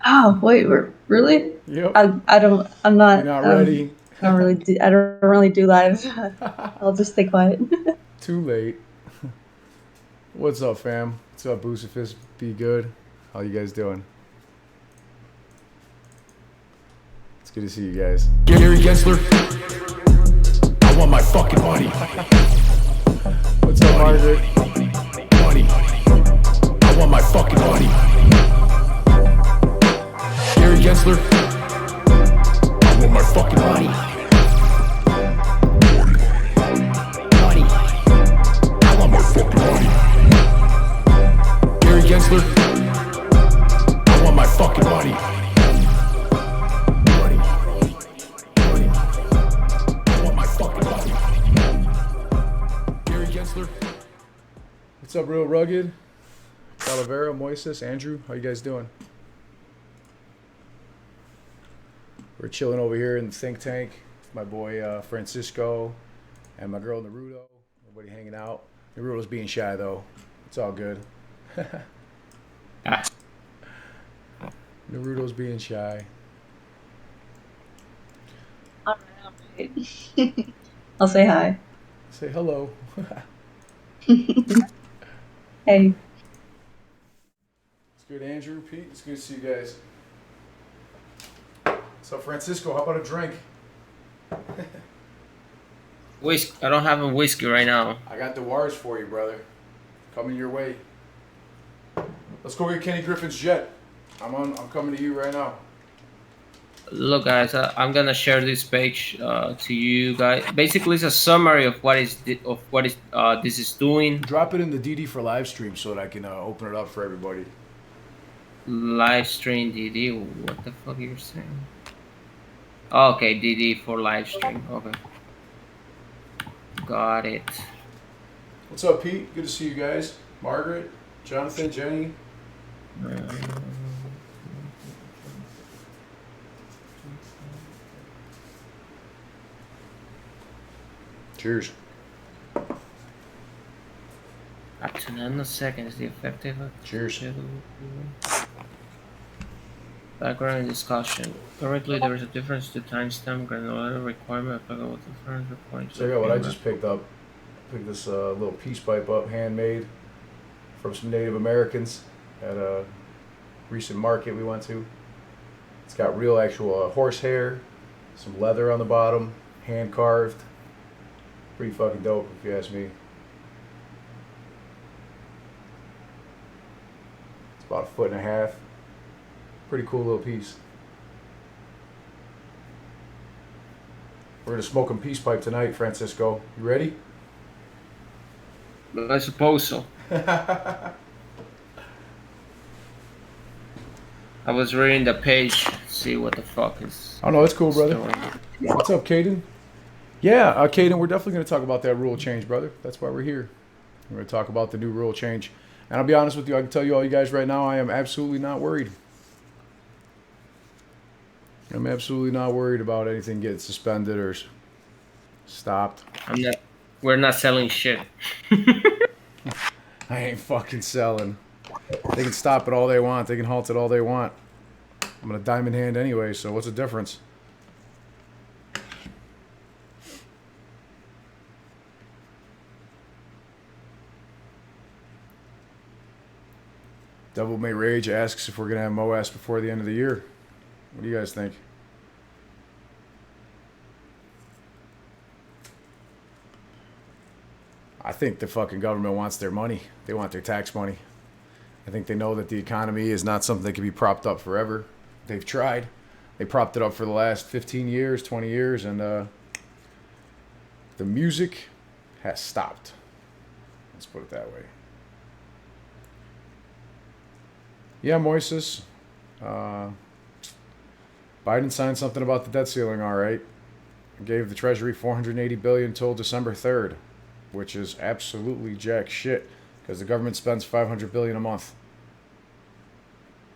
Oh, wait, really? Yep. I don't, I'm You're not, not ready. I don't really do live. I'll just stay quiet. Too late. What's up, fam? What's up, Boostafist? Be good. How you guys doing? It's good to see you guys. Gary Gensler, I want my fucking money. What's up, Margaret? Money. I want my fucking money. Gary Gensler, I want my fucking money. Money. I want my fucking money. Gary Gensler, I want my fucking money. Money. Money. I want my fucking money. Gary Gensler. What's up, Real Rugged? Calavera, Moises, Andrew, how you guys doing? We're chilling over here in the think tank. My boy Francisco and my girl Naruto. Everybody hanging out. Naruto's being shy though. It's all good. Naruto's being shy. All right. I'll say hi. Say hello. Hey. It's good, Andrew, Pete. It's good to see you guys. So, Francisco, how about a drink? Whiskey. I don't have a whiskey right now. I got the wires for you, brother. Coming your way. Let's go get Kenny Griffin's jet. I'm coming to you right now. Look, guys, I'm gonna share this page to you guys. Basically, it's a summary of what is this is doing. Drop it in the DD for live stream so that I can open it up for everybody. Live stream DD. What the fuck you're saying? Okay, DD for live stream. Okay, got it. What's up, Pete? Good to see you guys. Margaret, Jonathan, Jenny. Cheers. Up to 9 seconds. The effective. Cheers. Background discussion. Currently, there is a difference to timestamp granular requirement applicable to different points. So, yeah, what I just picked up. Picked this little peace pipe up, handmade from some Native Americans at a recent market we went to. It's got real actual horsehair, some leather on the bottom, hand carved. Pretty fucking dope if you ask me. It's about 1.5 feet. Pretty cool little piece. We're gonna smoke a peace pipe tonight, Francisco. You ready? I suppose so. I was reading the page, see what the fuck is. Oh no, it's cool, brother. Story. What's up, Caden? Yeah, Caden, we're definitely going to talk about that rule change, brother. That's why we're here. We're going to talk about the new rule change. And I'll be honest with you, I can tell you all you guys right now, I am absolutely not worried. I'm absolutely not worried about anything getting suspended or stopped. We're not selling shit. I ain't fucking selling. They can stop it all they want. They can halt it all they want. I'm going to diamond hand anyway, so what's the difference? Devil May Rage asks if we're going to have MOAS before the end of the year. What do you guys think? I think the fucking government wants their money. They want their tax money. I think they know that the economy is not something that can be propped up forever. They've tried. They propped it up for the last 15 years, 20 years, and the music has stopped. Let's put it that way. Yeah, Moises. Biden signed something about the debt ceiling, all right. Gave the Treasury $480 billion till December 3rd, which is absolutely jack shit because the government spends $500 billion a month.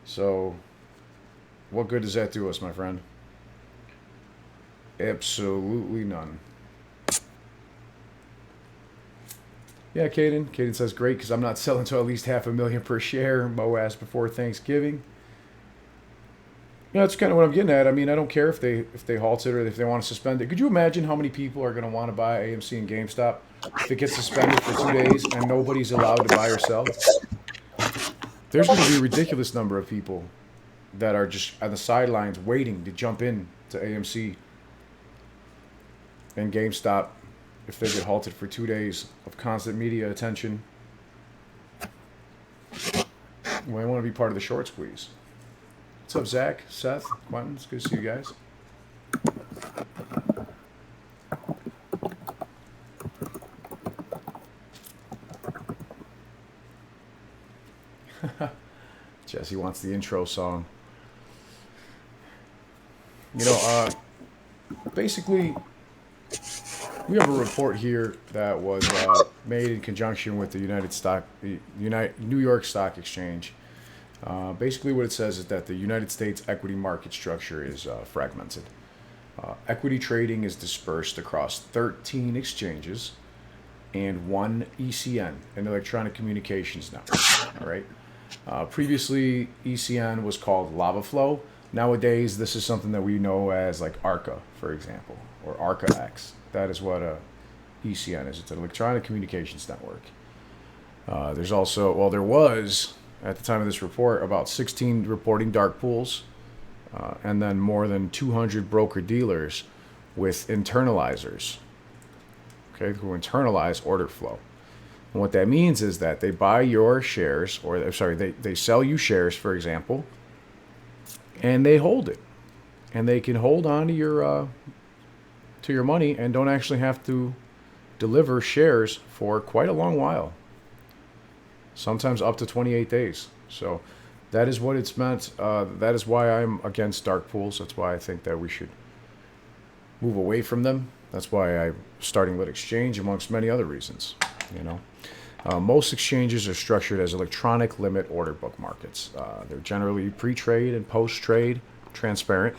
So, what good does that do us, my friend? Absolutely none. Yeah, Caden. Caden says great because I'm not selling to at least $500,000 per share MOAS before Thanksgiving. Yeah, that's kind of what I'm getting at. I mean, I don't care if they halt it or if they want to suspend it. Could you imagine how many people are going to want to buy AMC and GameStop if it gets suspended for 2 days and nobody's allowed to buy or sell? There's going to be a ridiculous number of people that are just on the sidelines waiting to jump in to AMC and GameStop if they get halted for 2 days of constant media attention. Well, I want to be part of the short squeeze. What's up, Zach, Seth, Quentin? It's good to see you guys. Jesse wants the intro song. You know, basically, we have a report here that was made in conjunction with the New York Stock Exchange. Basically, what it says is that the United States equity market structure is fragmented. Equity trading is dispersed across 13 exchanges and one ECN, an electronic communications network. All right. Previously, ECN was called Lava Flow. Nowadays, this is something that we know as like ARCA, for example, or ARCA-X. That is what a ECN is. It's an electronic communications network. There's also, well, there was, at the time of this report, about 16 reporting dark pools, and then more than 200 broker-dealers with internalizers, okay, who internalize order flow. And what that means is that they buy your shares, or sorry, they sell you shares, for example, and they hold it. And they can hold on to your money and don't actually have to deliver shares for quite a long while. Sometimes up to 28 days. So that is what it's meant. That is why I'm against dark pools. That's why I think that we should move away from them. That's why I'm starting with Xchange, amongst many other reasons. You know, most exchanges are structured as electronic limit order book markets. They're generally pre-trade and post-trade transparent.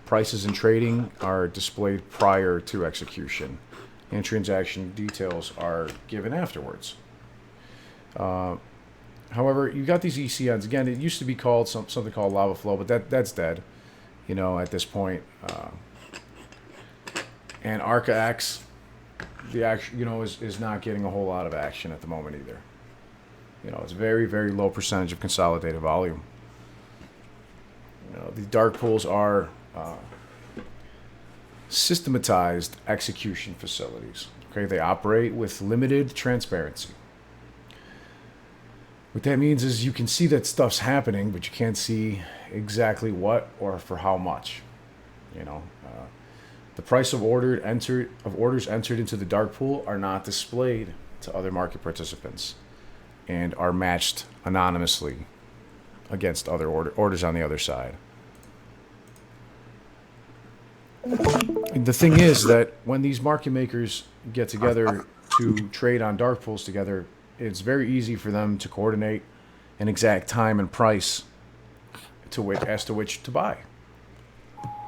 Prices and trading are displayed prior to execution, and transaction details are given afterwards. However, you got these ECNs. Again, it used to be called something called Lava Flow, but that's dead, you know, at this point. And ARCA-X, the action, you know, is not getting a whole lot of action at the moment either. You know, it's very, very low percentage of consolidated volume. You know, the dark pools are systematized execution facilities. Okay, they operate with limited transparency. What that means is you can see that stuff's happening, but you can't see exactly what or for how much. You know, the price of orders entered into the dark pool are not displayed to other market participants and are matched anonymously against other orders on the other side. The thing is that when these market makers get together to trade on dark pools together, it's very easy for them to coordinate an exact time and price as to which to buy.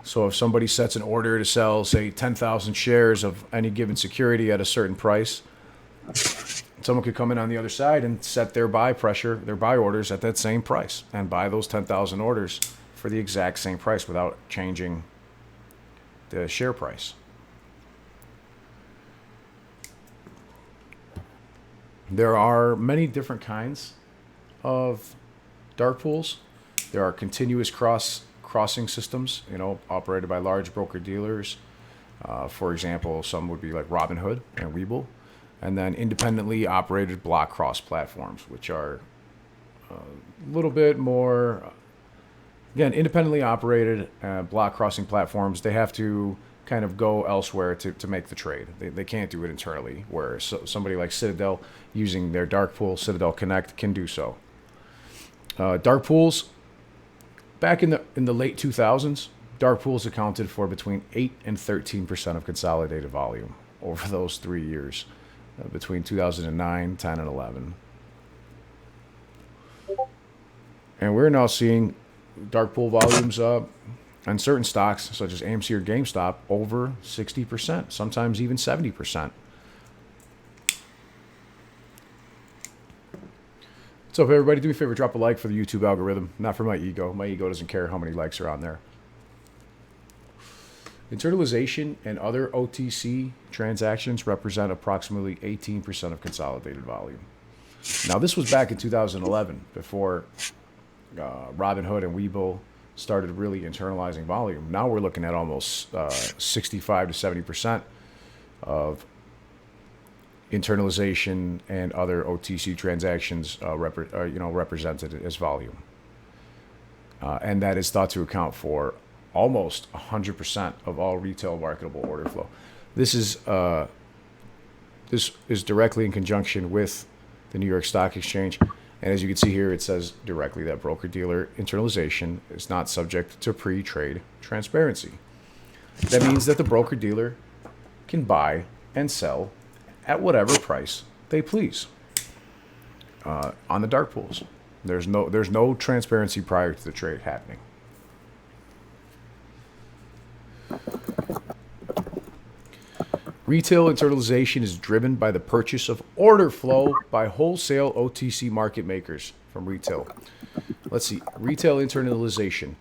So if somebody sets an order to sell, say, 10,000 shares of any given security at a certain price, someone could come in on the other side and set their buy orders at that same price and buy those 10,000 orders for the exact same price without changing the share price. There are many different kinds of dark pools. There are continuous crossing systems, you know, operated by large broker dealers. For example, some would be like Robinhood and Webull, and then independently operated block cross platforms, which are a little bit more. Again, independently operated block crossing platforms, they have to kind of go elsewhere to make the trade. They can't do it internally, where somebody like Citadel, using their dark pool, Citadel Connect, can do so. Dark pools, back in the late 2000s, dark pools accounted for between 8 and 13% of consolidated volume over those 3 years, between 2009, 10, and 11. And we're now seeing dark pool volumes on certain stocks, such as AMC or GameStop, over 60%, sometimes even 70%. What's up, everybody? Do me a favor, drop a like for the YouTube algorithm. Not for my ego. My ego doesn't care how many likes are on there. Internalization and other OTC transactions represent approximately 18% of consolidated volume. Now, this was back in 2011, before Robinhood and Webull started really internalizing volume. Now we're looking at almost 65 to 70% of internalization and other OTC transactions represented as volume. And that is thought to account for almost 100% of all retail marketable order flow. This is directly in conjunction with the New York Stock Exchange. And as you can see here, it says directly that broker-dealer internalization is not subject to pre-trade transparency. That means that the broker-dealer can buy and sell at whatever price they please on the dark pools. There's no transparency prior to the trade happening. Retail internalization is driven by the purchase of order flow by wholesale OTC market makers from retail. Let's see. Retail internalization.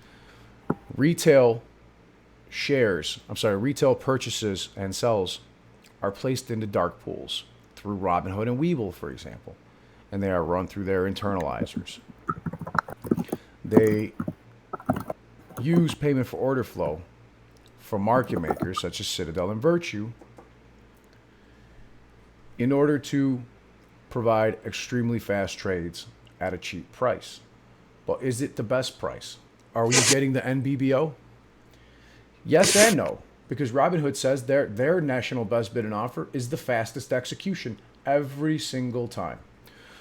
Retail purchases and sells are placed into dark pools through Robinhood and Webull, for example, and they are run through their internalizers. They use payment for order flow from market makers such as Citadel and Virtue in order to provide extremely fast trades at a cheap price. But is it the best price? Are we getting the NBBO? Yes and no. Because Robinhood says their national best bid and offer is the fastest execution every single time.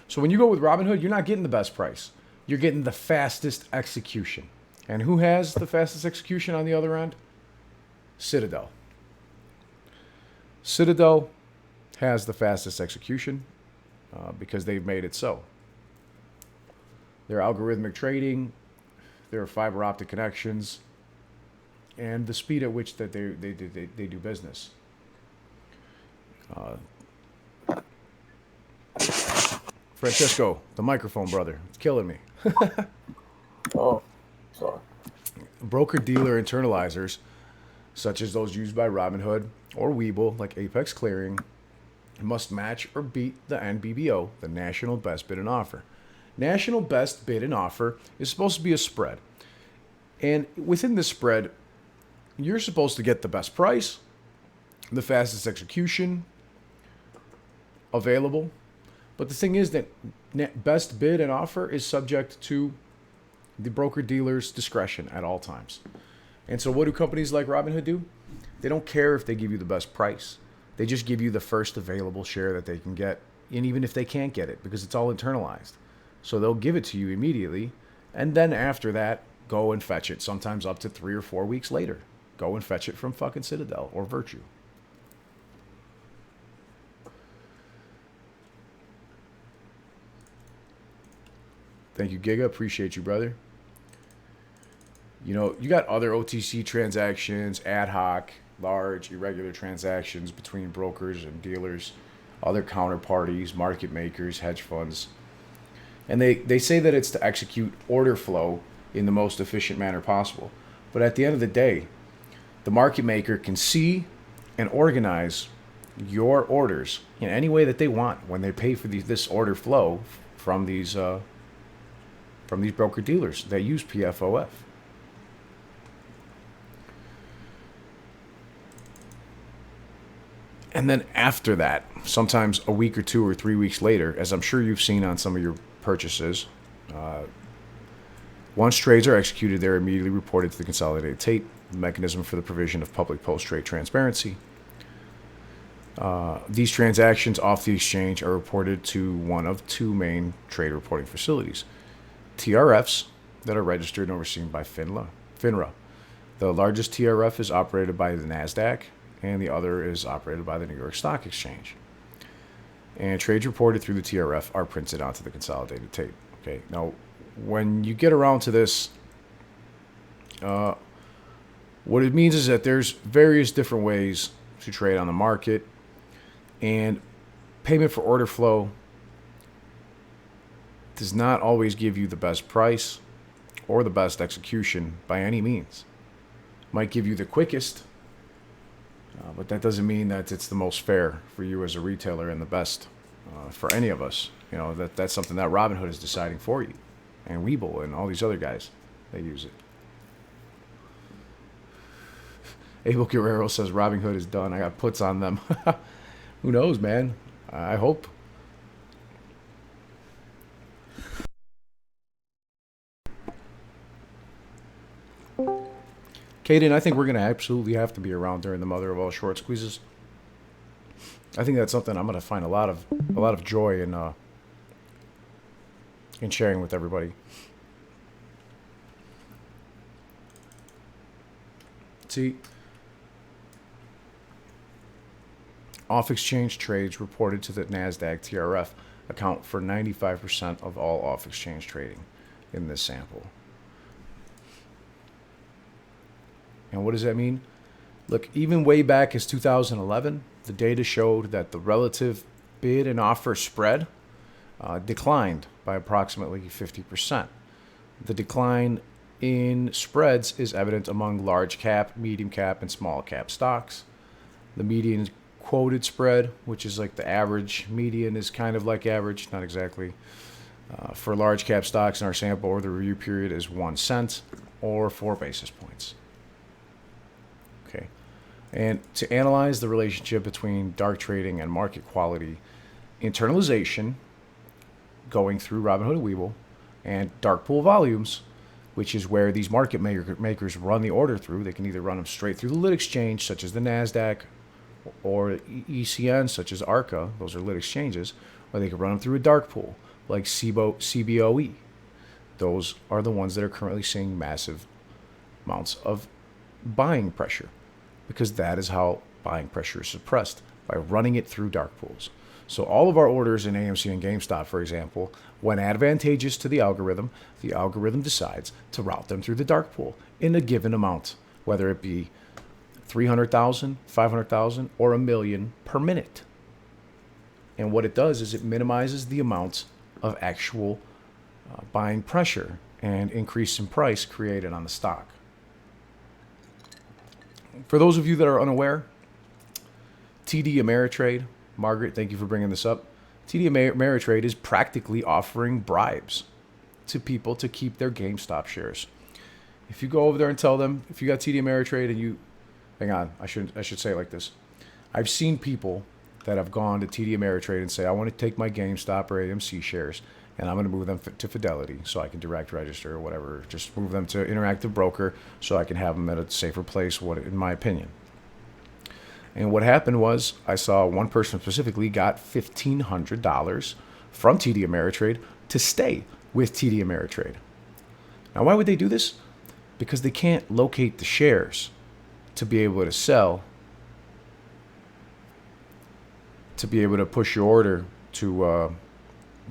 So when you go with Robinhood, you're not getting the best price. You're getting the fastest execution. And who has the fastest execution on the other end? Citadel. Citadel has the fastest execution because they've made it so. Their algorithmic trading, their fiber optic connections, and the speed at which that they do business. Francesco, the microphone brother, it's killing me. Oh, sorry. Broker-dealer internalizers, such as those used by Robinhood or Webull, like Apex Clearing, must match or beat the NBBO, the National Best Bid and Offer. National Best Bid and Offer is supposed to be a spread. And within the spread, you're supposed to get the best price, the fastest execution available. But the thing is that best bid and offer is subject to the broker-dealer's discretion at all times. And so what do companies like Robinhood do? They don't care if they give you the best price. They just give you the first available share that they can get, and even if they can't get it, because it's all internalized. So they'll give it to you immediately, and then after that, go and fetch it, sometimes up to 3 or 4 weeks later. Go and fetch it from fucking Citadel or Virtue. Thank you, Giga. Appreciate you, brother. You know, you got other OTC transactions, ad hoc, large, irregular transactions between brokers and dealers, other counterparties, market makers, hedge funds. And they say that it's to execute order flow in the most efficient manner possible. But at the end of the day, the market maker can see and organize your orders in any way that they want when they pay for this order flow from these broker dealers that use PFOF. And then after that, sometimes a week or 2 or 3 weeks later, as I'm sure you've seen on some of your purchases, once trades are executed, they're immediately reported to the consolidated tape, the mechanism for the provision of public post-trade transparency. These transactions off the exchange are reported to one of 2 main trade reporting facilities. TRFs that are registered and overseen by FINRA. The largest TRF is operated by the NASDAQ, and the other is operated by the New York Stock Exchange. And trades reported through the TRF are printed onto the consolidated tape. Okay, now when you get around to this, what it means is that there's various different ways to trade on the market, and payment for order flow does not always give you the best price or the best execution by any means. Might give you the quickest, but that doesn't mean that it's the most fair for you as a retailer and the best for any of us. You know, that's something that Robinhood is deciding for you, and Webull and all these other guys, they use it. Abel Guerrero says Robinhood is done. I got puts on them. Who knows, man? I hope. Caden, I think we're going to absolutely have to be around during the mother of all short squeezes. I think that's something I'm going to find a lot of joy in sharing with everybody. See, off-exchange trades reported to the NASDAQ TRF account for 95% of all off-exchange trading in this sample. And what does that mean? Look, even way back as 2011, the data showed that the relative bid and offer spread declined by approximately 50%. The decline in spreads is evident among large cap, medium cap, and small cap stocks. The median quoted spread, which is like the average, median is kind of like average, not exactly. For large cap stocks in our sample or the review period is 1 cent or 4 basis points. Okay. And to analyze the relationship between dark trading and market quality, internalization going through Robinhood and Webull, and dark pool volumes, which is where these market makers run the order through. They can either run them straight through the lit exchange, such as the NASDAQ, or ECN, such as ARCA, those are lit exchanges, or they can run them through a dark pool, like CBOE. Those are the ones that are currently seeing massive amounts of buying pressure, because that is how buying pressure is suppressed, by running it through dark pools. So all of our orders in AMC and GameStop, for example, when advantageous to the algorithm decides to route them through the dark pool in a given amount, whether it be 300,000, 500,000, or 1 million per minute. And what it does is it minimizes the amount of actual buying pressure and increase in price created on the stock. For those of you that are unaware, TD Ameritrade, Margaret, thank you for bringing this up. TD Ameritrade is practically offering bribes to people to keep their GameStop shares. If you go over there and tell them, if you got TD Ameritrade and you, hang on, I should say it like this. I've seen people that have gone to TD Ameritrade and say, I want to take my GameStop or AMC shares and I'm going to move them to Fidelity so I can direct register or whatever. Just move them to Interactive Broker so I can have them at a safer place, in my opinion. And what happened was I saw one person specifically got $1,500 from TD Ameritrade to stay with TD Ameritrade. Now, why would they do this? Because they can't locate the shares to be able to sell, to be able to push your order to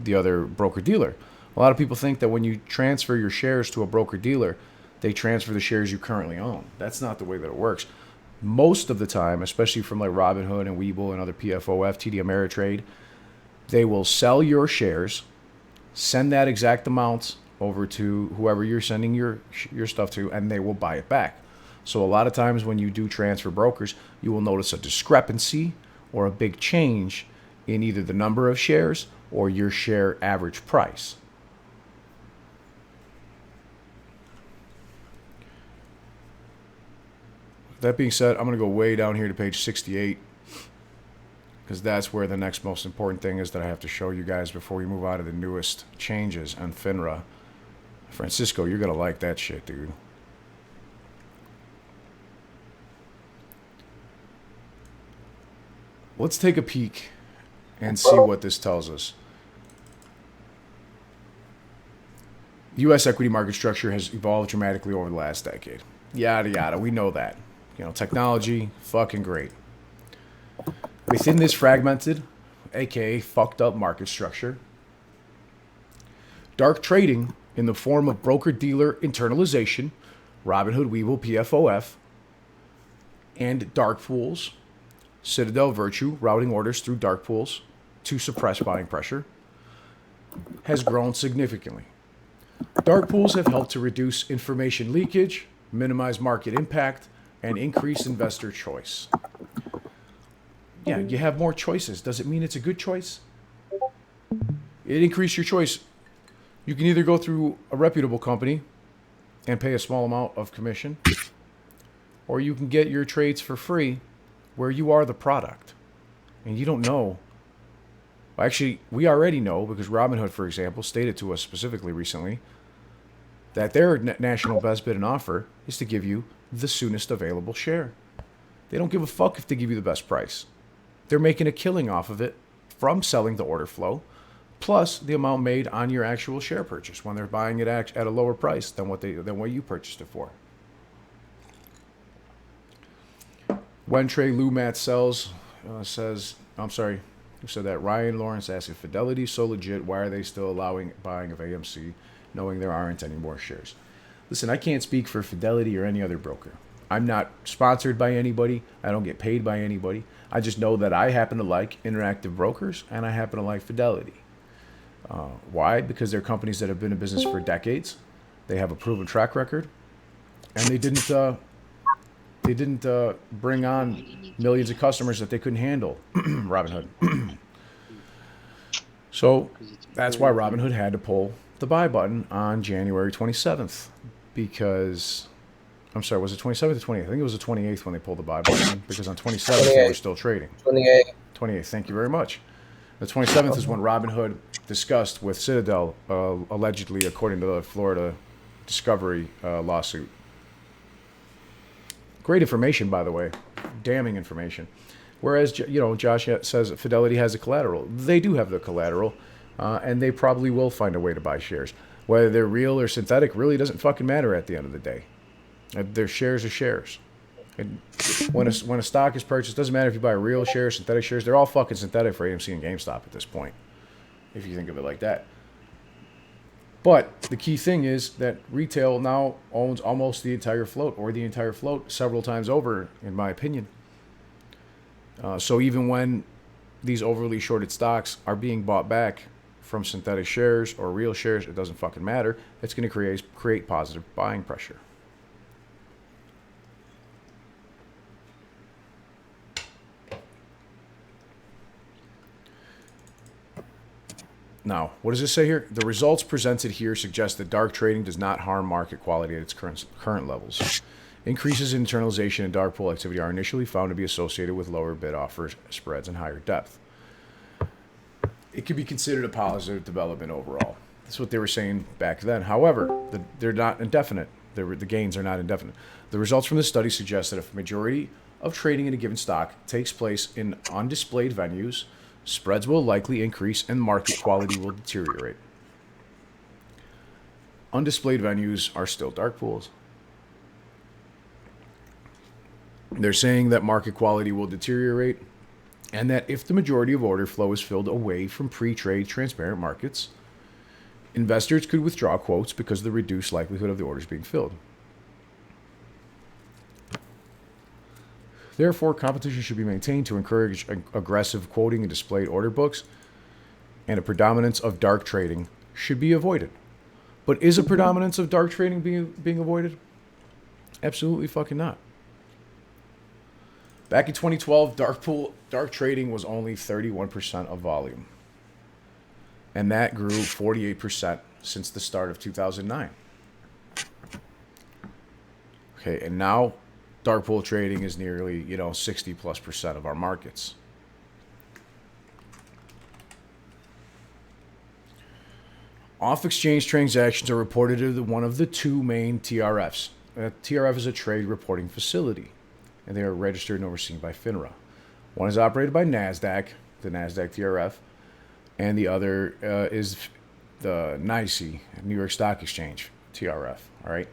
the other broker-dealer. A lot of people think that when you transfer your shares to a broker-dealer, they transfer the shares you currently own. That's not the way that it works. Most of the time, especially from like Robinhood and Webull and other PFOF, TD Ameritrade, they will sell your shares, send that exact amount over to whoever you're sending your stuff to, and they will buy it back. So a lot of times when you do transfer brokers, you will notice a discrepancy or a big change in either the number of shares or your share average price. That being said, I'm going to go way down here to page 68 because that's where the next most important thing is that I have to show you guys before we move out of the newest changes on FINRA. Francisco, you're going to like that shit, dude. Let's take a peek and see what this tells us. U.S. equity market structure has evolved dramatically over the last decade. Yada, yada. We know that. You know, technology, fucking great. Within this fragmented, aka fucked up market structure, dark trading in the form of broker-dealer internalization, Robinhood, Webull, PFOF, and dark pools, Citadel Virtue routing orders through dark pools to suppress buying pressure, has grown significantly. Dark pools have helped to reduce information leakage, minimize market impact, and increase investor choice. Yeah, you have more choices. Does it mean it's a good choice? It increases your choice. You can either go through a reputable company and pay a small amount of commission, or you can get your trades for free where you are the product. And you don't know. Actually, we already know because Robinhood, for example, stated to us specifically recently that their national best bid and offer is to give you the soonest available share. They don't give a fuck if they give you the best price. They're making a killing off of it from selling the order flow, plus the amount made on your actual share purchase when they're buying it at a lower price than what you purchased it for. When Trey Lumat sells, says, I'm sorry, who said that? Ryan Lawrence asked, if Fidelity is so legit, why are they still allowing buying of AMC, knowing there aren't any more shares? Listen, I can't speak for Fidelity or any other broker. I'm not sponsored by anybody. I don't get paid by anybody. I just know that I happen to like Interactive Brokers and I happen to like Fidelity. Why? Because they're companies that have been in business for decades. They have a proven track record, and they didn't bring on millions of customers that they couldn't handle. Robinhood. So that's why Robinhood had to pull the buy button on January 27th, because I'm sorry, was it 27th or 28th? I think it was the 28th when they pulled the buy button, because on 27th they were still trading. 28th, thank you very much. The 27th is when Robinhood discussed with Citadel, allegedly, according to the Florida Discovery lawsuit. Great information, by the way. Damning information. Whereas, Josh says Fidelity has the collateral. They do have the collateral, and they probably will find a way to buy shares. Whether they're real or synthetic really doesn't fucking matter at the end of the day. Their shares are shares. And when a stock is purchased, it doesn't matter if you buy real shares, synthetic shares. They're all fucking synthetic for AMC and GameStop at this point, if you think of it like that. But the key thing is that retail now owns almost the entire float, or the entire float several times over, in my opinion. So even when these overly shorted stocks are being bought back from synthetic shares or real shares, it doesn't fucking matter. It's going to create positive buying pressure. Now, what does this say here? The results presented here suggest that dark trading does not harm market quality at its current levels. Increases in internalization and dark pool activity are initially found to be associated with lower bid-offer spreads and higher depth. It could be considered a positive development overall. That's what they were saying back then. However, they're not indefinite. The gains are not indefinite. The results from this study suggest that if a majority of trading in a given stock takes place in undisplayed venues, spreads will likely increase and market quality will deteriorate. Undisplayed venues are still dark pools. They're saying that market quality will deteriorate, and that if the majority of order flow is filled away from pre-trade transparent markets, investors could withdraw quotes because of the reduced likelihood of the orders being filled. Therefore, competition should be maintained to encourage aggressive quoting and displayed order books, and a predominance of dark trading should be avoided. But is a predominance of dark trading being avoided? Absolutely fucking not. Back in 2012, dark trading was only 31% of volume. And that grew 48% since the start of 2009. Okay, and now dark pool trading is nearly, 60+% of our markets. Off-exchange transactions are reported as one of the two main TRFs. A TRF is a trade reporting facility, and they are registered and overseen by FINRA. One is operated by NASDAQ, the NASDAQ TRF, and the other is the NYSE, New York Stock Exchange TRF. All right.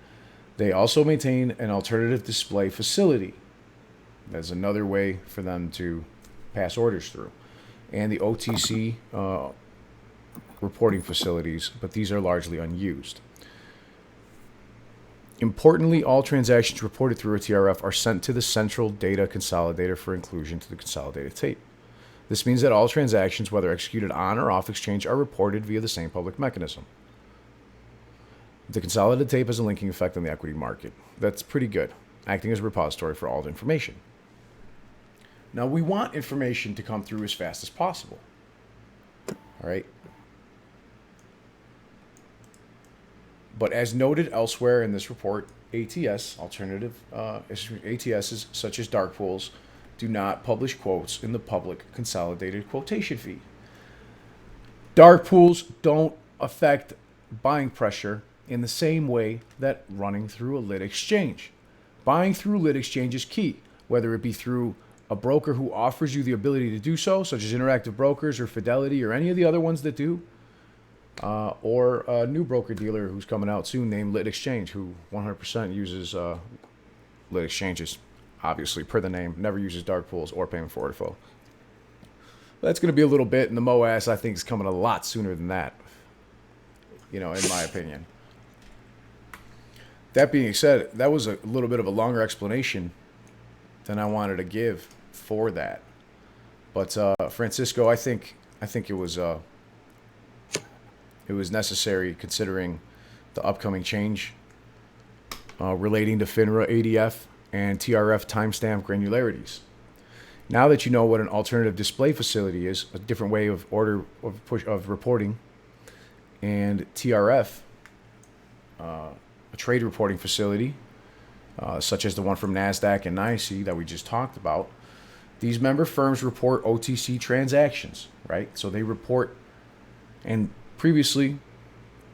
They also maintain an alternative display facility. That's another way for them to pass orders through. And the OTC reporting facilities, but these are largely unused. Importantly, all transactions reported through a TRF are sent to the central data consolidator for inclusion to the consolidated tape. This means that all transactions, whether executed on or off exchange, are reported via the same public mechanism. The consolidated tape has a linking effect on the equity market. That's pretty good, acting as a repository for all the information. Now, we want information to come through as fast as possible. All right? But as noted elsewhere in this report, ATSs such as Darkpools do not publish quotes in the public consolidated quotation feed. Darkpools don't affect buying pressure in the same way that running through a lit exchange. Buying through lit exchange is key, whether it be through a broker who offers you the ability to do so, such as Interactive Brokers or Fidelity or any of the other ones that do, or a new broker dealer who's coming out soon named Lit Exchange, who 100% uses lit exchanges, obviously, per the name, never uses dark pools or payment for order flow. That's going to be a little bit, and the MOAS, I think, is coming a lot sooner than that, in my opinion. That being said, that was a little bit of a longer explanation than I wanted to give for that. But Francisco, I think it was necessary considering the upcoming change relating to FINRA ADF and TRF timestamp granularities. Now that you know what an alternative display facility is, a different way of reporting, and TRF, a trade reporting facility, such as the one from NASDAQ and NYSE that we just talked about, these member firms report OTC transactions, right? So they report, and previously,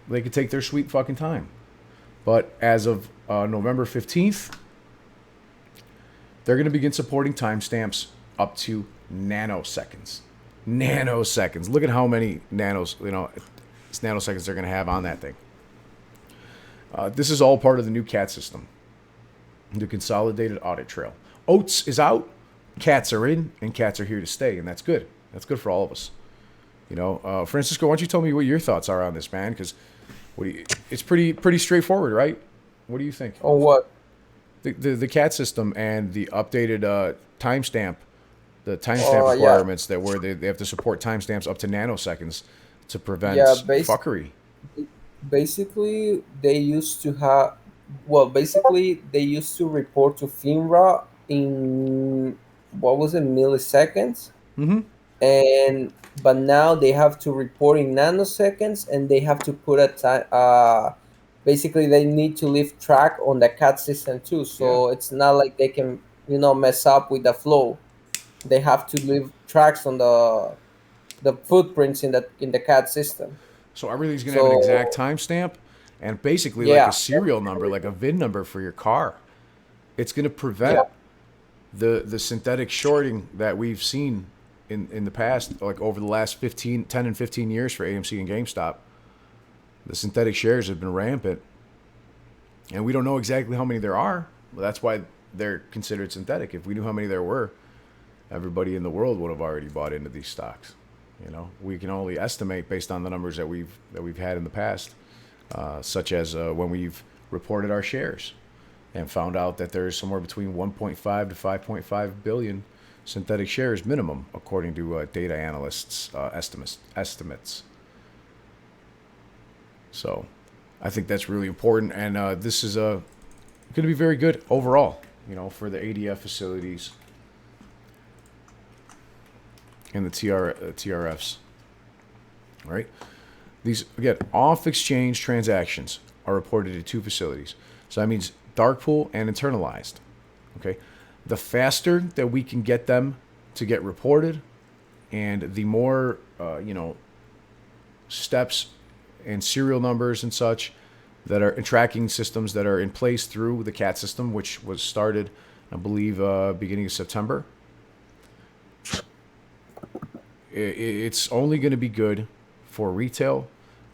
they could take their sweet fucking time. But as of November 15th, they're going to begin supporting timestamps up to nanoseconds. Nanoseconds. Look at how many nanoseconds they're going to have on that thing. This is all part of the new CAT system, the Consolidated Audit Trail. OATS is out, CATs are in, and CATs are here to stay, and that's good. That's good for all of us. Francisco, why don't you tell me what your thoughts are on this, man? Because it's pretty straightforward, right? What do you think? On what? The CAT system and the updated timestamp, the timestamp requirements that where they have to support timestamps up to nanoseconds to prevent fuckery. Basically, they used to report to FINRA in, milliseconds? Mm-hmm. But now they have to report in nanoseconds, and they have to put a time. Basically, they need to leave track on the CAT system too. So it's not like they can, mess up with the flow. They have to leave tracks on the footprints in the CAT system. So everything's gonna have an exact timestamp, and basically like a serial number, like a VIN number for your car. It's gonna prevent the synthetic shorting that we've seen in the past, like over the last 10 and 15 years for AMC and GameStop. The synthetic shares have been rampant, and we don't know exactly how many there are. Well, that's why they're considered synthetic. If we knew how many there were, everybody in the world would have already bought into these stocks. We can only estimate based on the numbers that we've had in the past, such as when we've reported our shares and found out that there's somewhere between 1.5 to 5.5 billion synthetic shares minimum, according to data analysts' estimates. So I think that's really important, and this is going to be very good overall, for the ADF facilities and the TRFs. All right. These, again, off-exchange transactions are reported at two facilities. So that means Darkpool and internalized. Okay. The faster that we can get them to get reported, and the more, steps and serial numbers and such that are tracking systems that are in place through the CAT system, which was started, I believe, beginning of September. It's only going to be good for retail,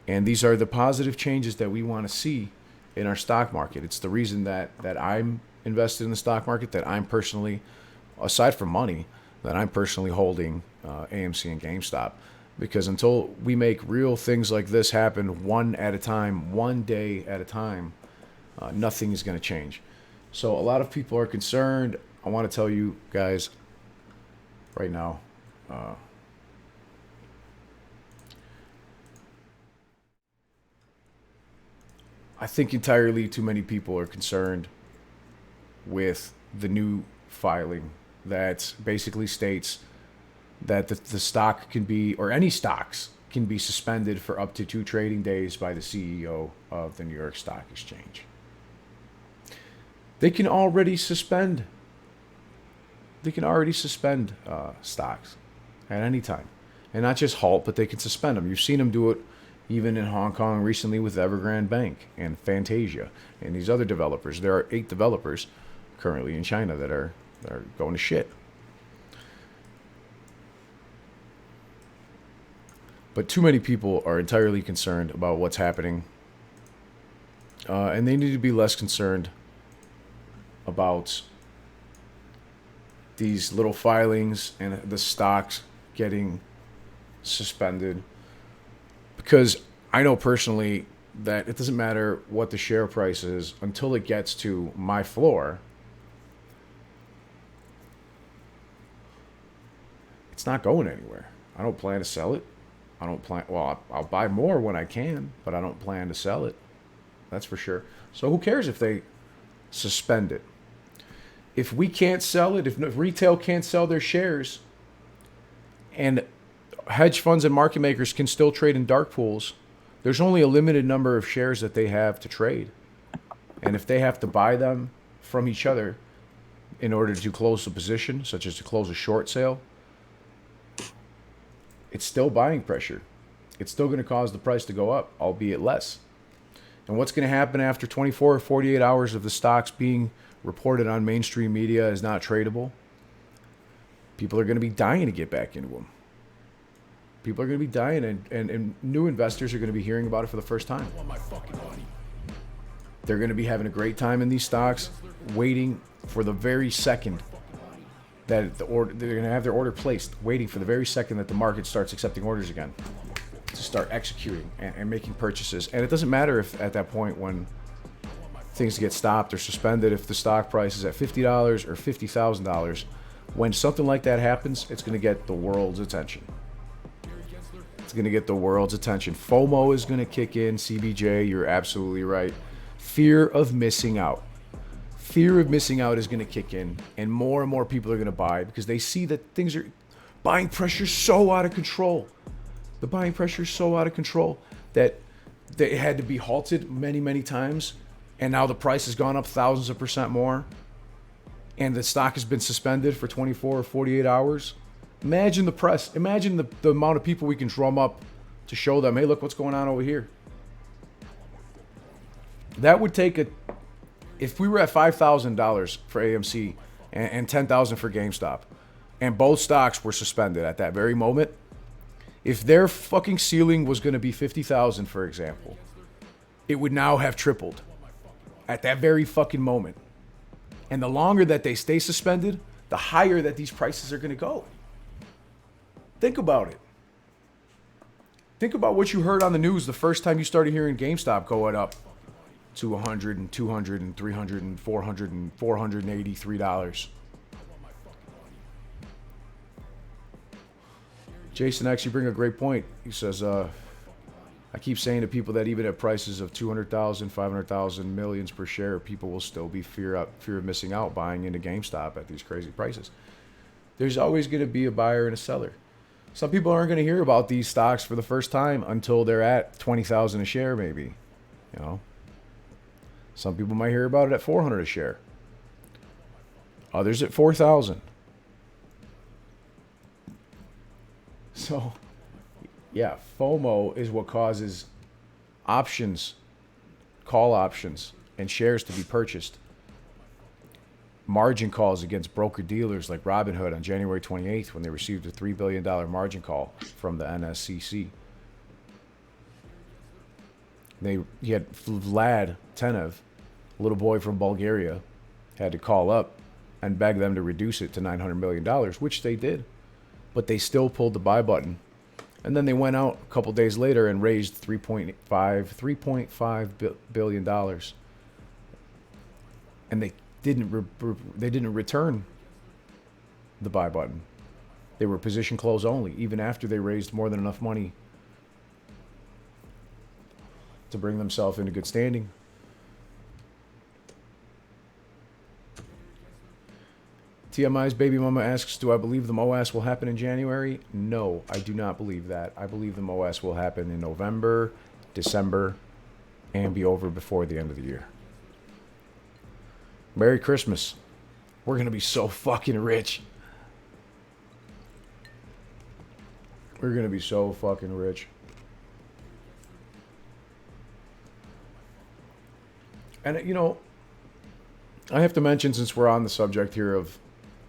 and these are the positive changes that we want to see in our stock market. It's the reason that I'm invested in the stock market, that I'm personally, aside from money, that I'm personally holding AMC and GameStop. Because until we make real things like this happen one at a time, one day at a time, nothing is going to change. So a lot of people are concerned. I want to tell you guys right now, I think entirely too many people are concerned with the new filing that basically states that the stock can be, or any stocks can be suspended for up to 2 trading days by the CEO of the New York Stock Exchange. They can already suspend. Stocks at any time, and not just halt, but they can suspend them. You've seen them do it even in Hong Kong recently with Evergrande Bank and Fantasia and these other developers. There are 8 developers currently in China that are going to shit. But too many people are entirely concerned about what's happening, and they need to be less concerned about these little filings and the stocks getting suspended. Because I know personally that it doesn't matter what the share price is until it gets to my floor. It's not going anywhere. I don't plan to sell it. Well, I'll buy more when I can, but I don't plan to sell it. That's for sure. So who cares if they suspend it? If we can't sell it, if retail can't sell their shares, and hedge funds and market makers can still trade in dark pools, there's only a limited number of shares that they have to trade. And if they have to buy them from each other in order to close the position, such as to close a short sale, it's still buying pressure. It's still going to cause the price to go up, albeit less. And what's going to happen after 24 or 48 hours of the stocks being reported on mainstream media as not tradable? People are going to be dying to get back into them. People are going to be dying, and new investors are going to be hearing about it for the first time. They're going to be having a great time in these stocks, waiting for the very second that they're going to have their order placed, waiting for the very second that the market starts accepting orders again, to start executing and making purchases. And it doesn't matter if at that point when things get stopped or suspended, if the stock price is at $50 or $50,000, when something like that happens, it's going to get the world's attention. It's going to get the world's attention. FOMO is going to kick in. CBJ, you're absolutely right. Fear of missing out. Fear of missing out is going to kick in, and more people are going to buy because they see that things are, buying pressure is so out of control. The buying pressure is so out of control that it had to be halted many times, and now the price has gone up thousands of percent more, and the stock has been suspended for 24 or 48 hours. Imagine the press. Imagine the amount of people we can drum up to show them, hey, look what's going on over here. That would take if we were at $5,000 for AMC and $10,000 for GameStop, and both stocks were suspended at that very moment, if their fucking ceiling was going to be $50,000, for example, it would now have tripled at that very fucking moment. And the longer that they stay suspended, the higher that these prices are going to go. Think about it. Think about what you heard on the news the first time you started hearing GameStop going up to $100 and $200 and $300 and $400 and $483. Jason actually bring a great point. He says, I keep saying to people that even at prices of 200,000, 500,000, millions per share, people will still be fear of missing out buying into GameStop at these crazy prices. There's always going to be a buyer and a seller. Some people aren't going to hear about these stocks for the first time until they're at 20,000 a share, maybe. You know, some people might hear about it at 400 a share. Others at 4,000. So, yeah, FOMO is what causes options, call options, and shares to be purchased. Margin calls against broker dealers like Robinhood on January 28th when they received a $3 billion margin call from the NSCC. He had Vlad Tenev, a little boy from Bulgaria, had to call up and beg them to reduce it to $900 million, which they did. But they still pulled the buy button. And then they went out a couple days later and raised $3.5 billion. And they didn't return the buy button. They were position close only, even after they raised more than enough money to bring themselves into good standing. TMI's baby mama asks, do I believe the MOAS will happen in January? No, I do not believe that. I believe the MOAS will happen in November, December, and be over before the end of the year. Merry Christmas. We're going to be so fucking rich. We're going to be so fucking rich. And, you know, I have to mention, since we're on the subject here of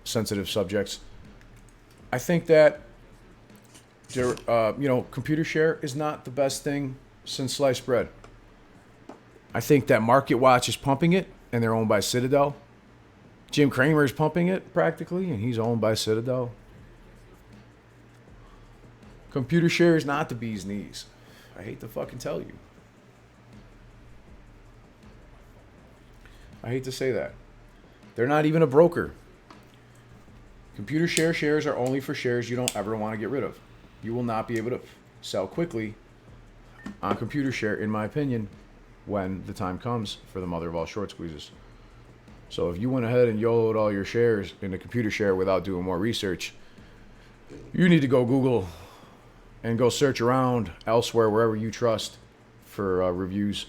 sensitive subjects, I think that, you know, computer share is not the best thing since sliced bread. I think that Market Watch is pumping it, and they're owned by Citadel. Jim Cramer is pumping it, practically, and he's owned by Citadel. Computer share is not the bee's knees. I hate to fucking tell you. I hate to say that. They're not even a broker. Computer share shares are only for shares you don't ever want to get rid of. You will not be able to sell quickly on computer share, in my opinion, when the time comes for the mother of all short squeezes. So if you went ahead and YOLO'd all your shares into computer share without doing more research, you need to go Google and go search around elsewhere, wherever you trust, for reviews.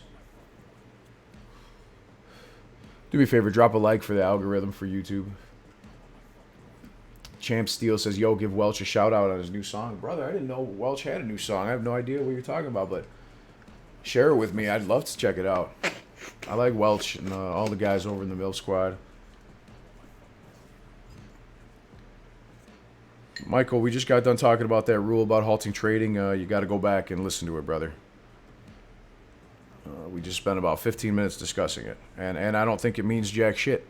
Do me a favor, drop a like for the algorithm for YouTube. Champ Steele says, yo, give Welch a shout out on his new song. Brother, I didn't know Welch had a new song. I have no idea what you're talking about, but share it with me. I'd love to check it out. I like Welch and all the guys over in the Mill Squad. Michael, we just got done talking about that rule about halting trading. You got to go back and listen to it, brother. We just spent about 15 minutes discussing it, and I don't think it means jack shit.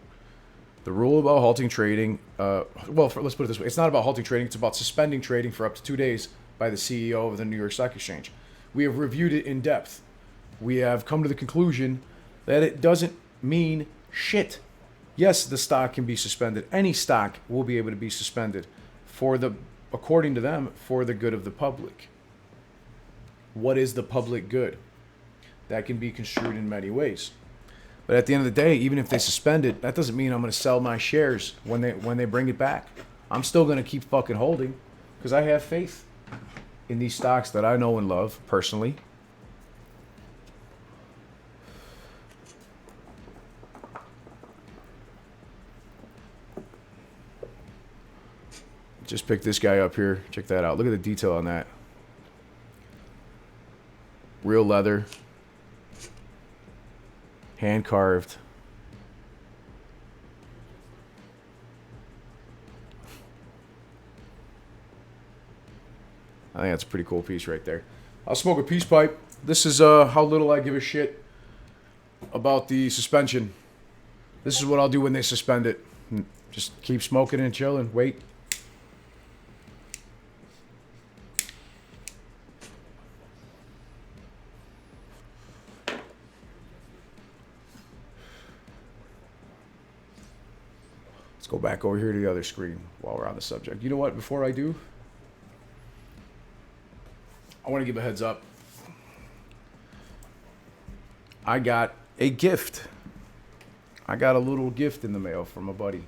The rule about halting trading, let's put it this way. It's not about halting trading. It's about suspending trading for up to 2 days by the CEO of the New York Stock Exchange. We have reviewed it in depth. We have come to the conclusion that it doesn't mean shit. Yes, the stock can be suspended. Any stock will be able to be suspended according to them, for the good of the public. What is the public good? That can be construed in many ways. But at the end of the day, even if they suspend it, that doesn't mean I'm going to sell my shares when they bring it back. I'm still going to keep fucking holding, because I have faith in these stocks that I know and love personally. Just picked this guy up here. Check that out. Look at the detail on that. Real leather. Hand carved. I think that's a pretty cool piece right there. I'll smoke a peace pipe. This is how little I give a shit about the suspension. This is what I'll do when they suspend it. Just keep smoking and chilling. Wait. Go back over here to the other screen while we're on the subject. You know what? Before I do, I want to give a heads up. I got a gift. I got a little gift in the mail from a buddy.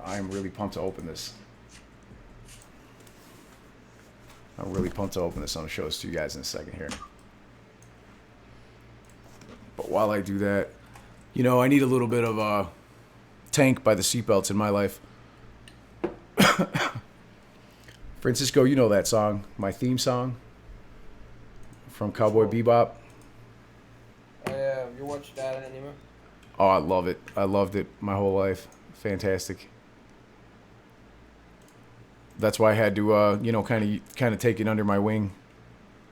I am really pumped to open this. I'm really pumped to open this. I'm going to show this to you guys in a second here. But while I do that, you know, I need a little bit of tank by the seatbelts in my life. Francisco, you know that song, my theme song from Cowboy Bebop. Yeah, you watched that anime? Oh, I love it. I loved it my whole life. Fantastic. That's why I had to, you know, kind of take it under my wing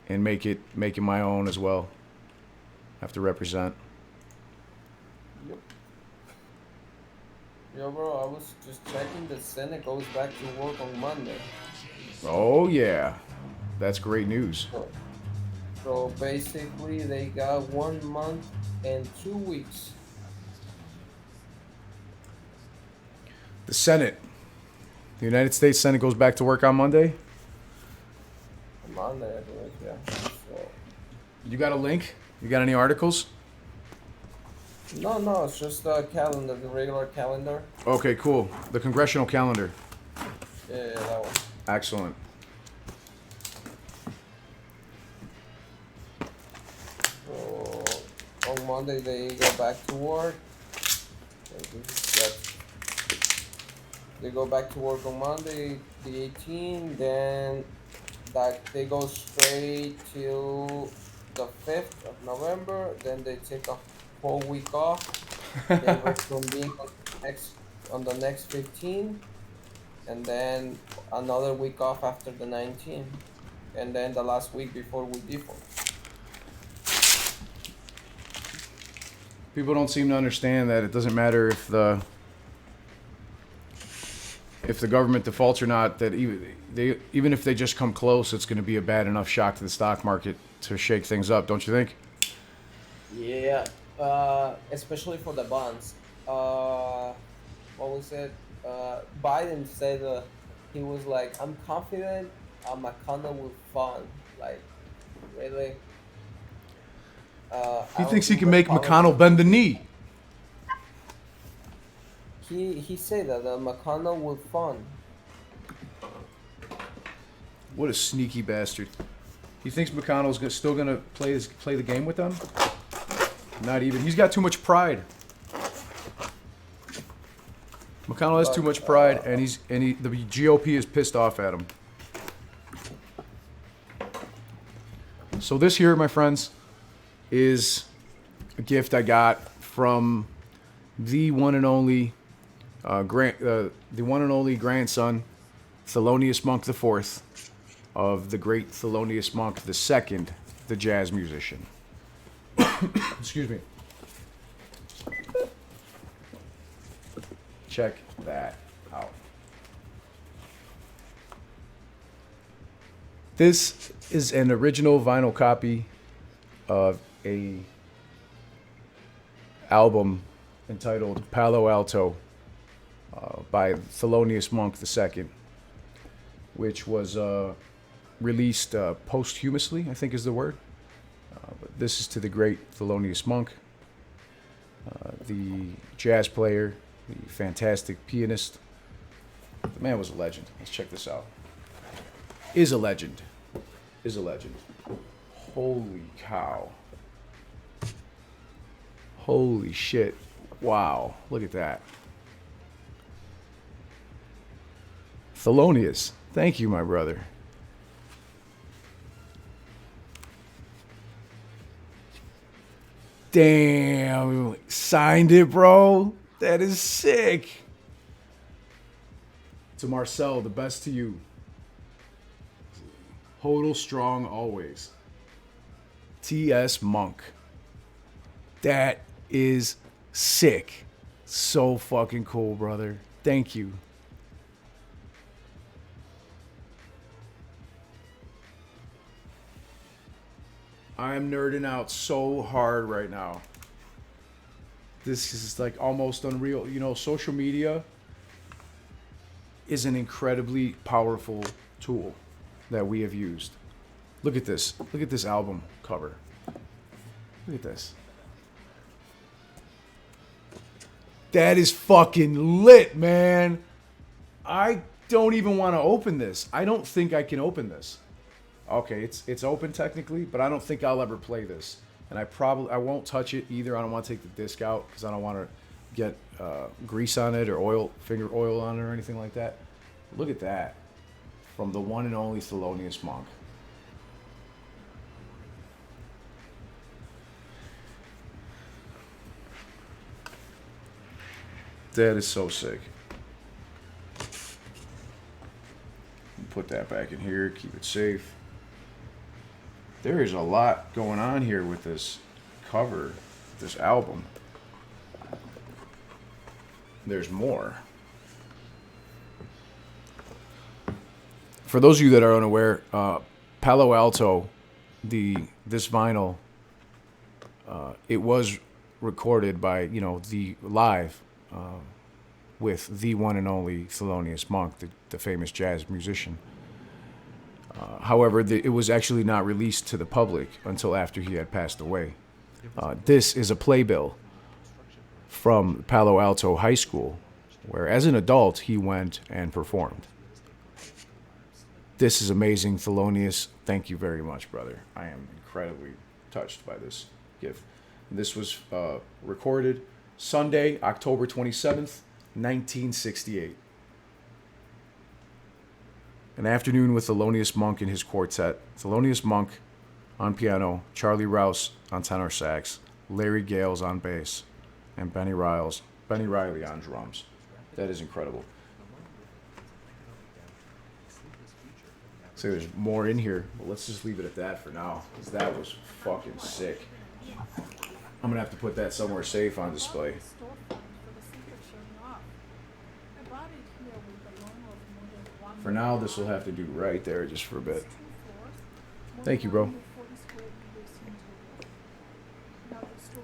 and make it my own as well. Have to represent. Yo, bro, I was just checking that Senate goes back to work on Monday. Oh, yeah. That's great news. So basically, they got 1 month and 2 weeks. The Senate. The United States Senate goes back to work on Monday. Monday, I believe, yeah. So, You got a link? You got any articles? No, it's just a calendar, the regular calendar. Okay, cool. The congressional calendar. Yeah, that one. Excellent. So on Monday they go back to work. They go back to work on Monday, the 18th. Then that they go straight till the 5th of November. Then they take a whole week off. They reconvene on the next 15th, and then another week off after the 19th, and then the last week before we default. People don't seem to understand that it doesn't matter if the government defaults or not. That even if they just come close, it's going to be a bad enough shock to the stock market to shake things up. Don't you think? Yeah, especially for the bonds. What was it? Biden said he was like, "I'm confident McConnell will fund." Like, really? He I thinks don't he can think make McConnell bend the knee. He said that McConnell will fund. What a sneaky bastard. He thinks McConnell's still going to play the game with them? Not even. He's got too much pride. McConnell has too much pride, and the GOP is pissed off at him. So this here, my friends, is a gift I got from the one and only grandson, Thelonious Monk IV, of the great Thelonious Monk II, the jazz musician. Excuse me. Check that out. This is an original vinyl copy of a album entitled Palo Alto by Thelonious Monk II, which was released posthumously, I think is the word. But this is to the great Thelonious Monk, the jazz player, the fantastic pianist. The man was a legend. Let's check this out. Is a legend. Is a legend. Holy cow. Holy shit. Wow. Look at that. Thelonious. Thank you, my brother. Damn. Signed it, bro. That is sick. To Marcel, the best to you. Hodl strong always. T.S. Monk. That is sick. So fucking cool, brother. Thank you. I'm nerding out so hard right now. This is like almost unreal. You know, social media is an incredibly powerful tool that we have used. Look at this. Look at this album cover. Look at this. That is fucking lit, man. I don't even want to open this. I don't think I can open this. Okay, it's open technically, but I don't think I'll ever play this. And I won't touch it either. I don't want to take the disc out because I don't want to get grease on it or finger oil on it or anything like that. Look at that. From the one and only Thelonious Monk. That is so sick. Put that back in here, keep it safe. There is a lot going on here with this cover, this album. There's more. For those of you that are unaware, Palo Alto, this vinyl, it was recorded by, the live with the one and only Thelonious Monk, the famous jazz musician. However, it was actually not released to the public until after he had passed away. This is a playbill from Palo Alto High School, where as an adult he went and performed. This is amazing, Thelonious. Thank you very much, brother. I am incredibly touched by this gift. This was recorded Sunday, October 27th, 1968. An afternoon with Thelonious Monk and his quartet. Thelonious Monk on piano, Charlie Rouse on tenor sax, Larry Gales on bass, and Benny Riley on drums. That is incredible. So there's more in here, but let's just leave it at that for now, because that was fucking sick. I'm gonna have to put that somewhere safe on display. For now, this will have to do right there just for a bit. Thank you, bro.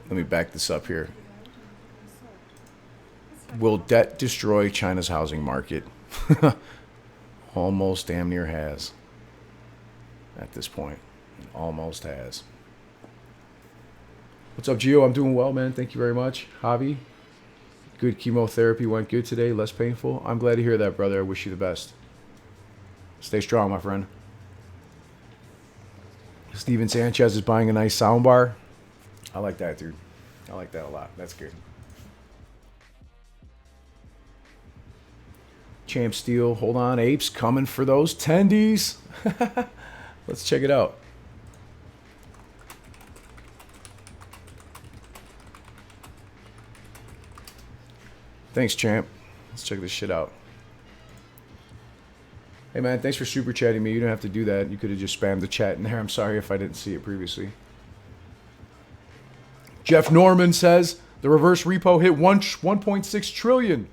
Let me back this up here. Will debt destroy China's housing market? Almost damn near has. At this point. It almost has. What's up, Gio? I'm doing well, man. Thank you very much. Javi, good chemotherapy went good today. Less painful. I'm glad to hear that, brother. I wish you the best. Stay strong, my friend. Steven Sanchez is buying a nice soundbar. I like that, dude. I like that a lot. That's good. Champ Steel, hold on, apes, coming for those tendies. Let's check it out. Thanks, Champ. Let's check this shit out. Hey, man, thanks for super chatting me. You don't have to do that. You could have just spammed the chat in there. I'm sorry if I didn't see it previously. Jeff Norman says the reverse repo hit 1.6 trillion.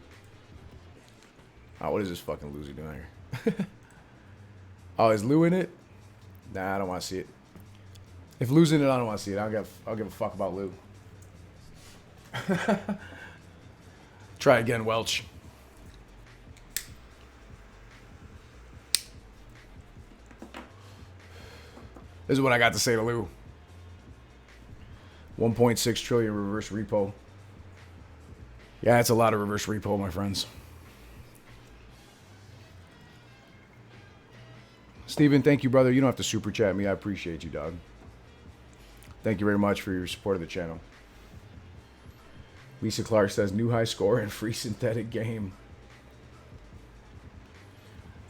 Oh, what is this fucking loser doing here? Oh, is Lou in it? Nah, I don't want to see it. If Lou's in it, I don't want to see it. I'll give a fuck about Lou. Try again, Welch. This is what I got to say to Lou. 1.6 trillion reverse repo. Yeah, it's a lot of reverse repo, my friends. Steven, thank you, brother. You don't have to super chat me. I appreciate you, dog. Thank you very much for your support of the channel. Lisa Clark says, new high score and free synthetic game.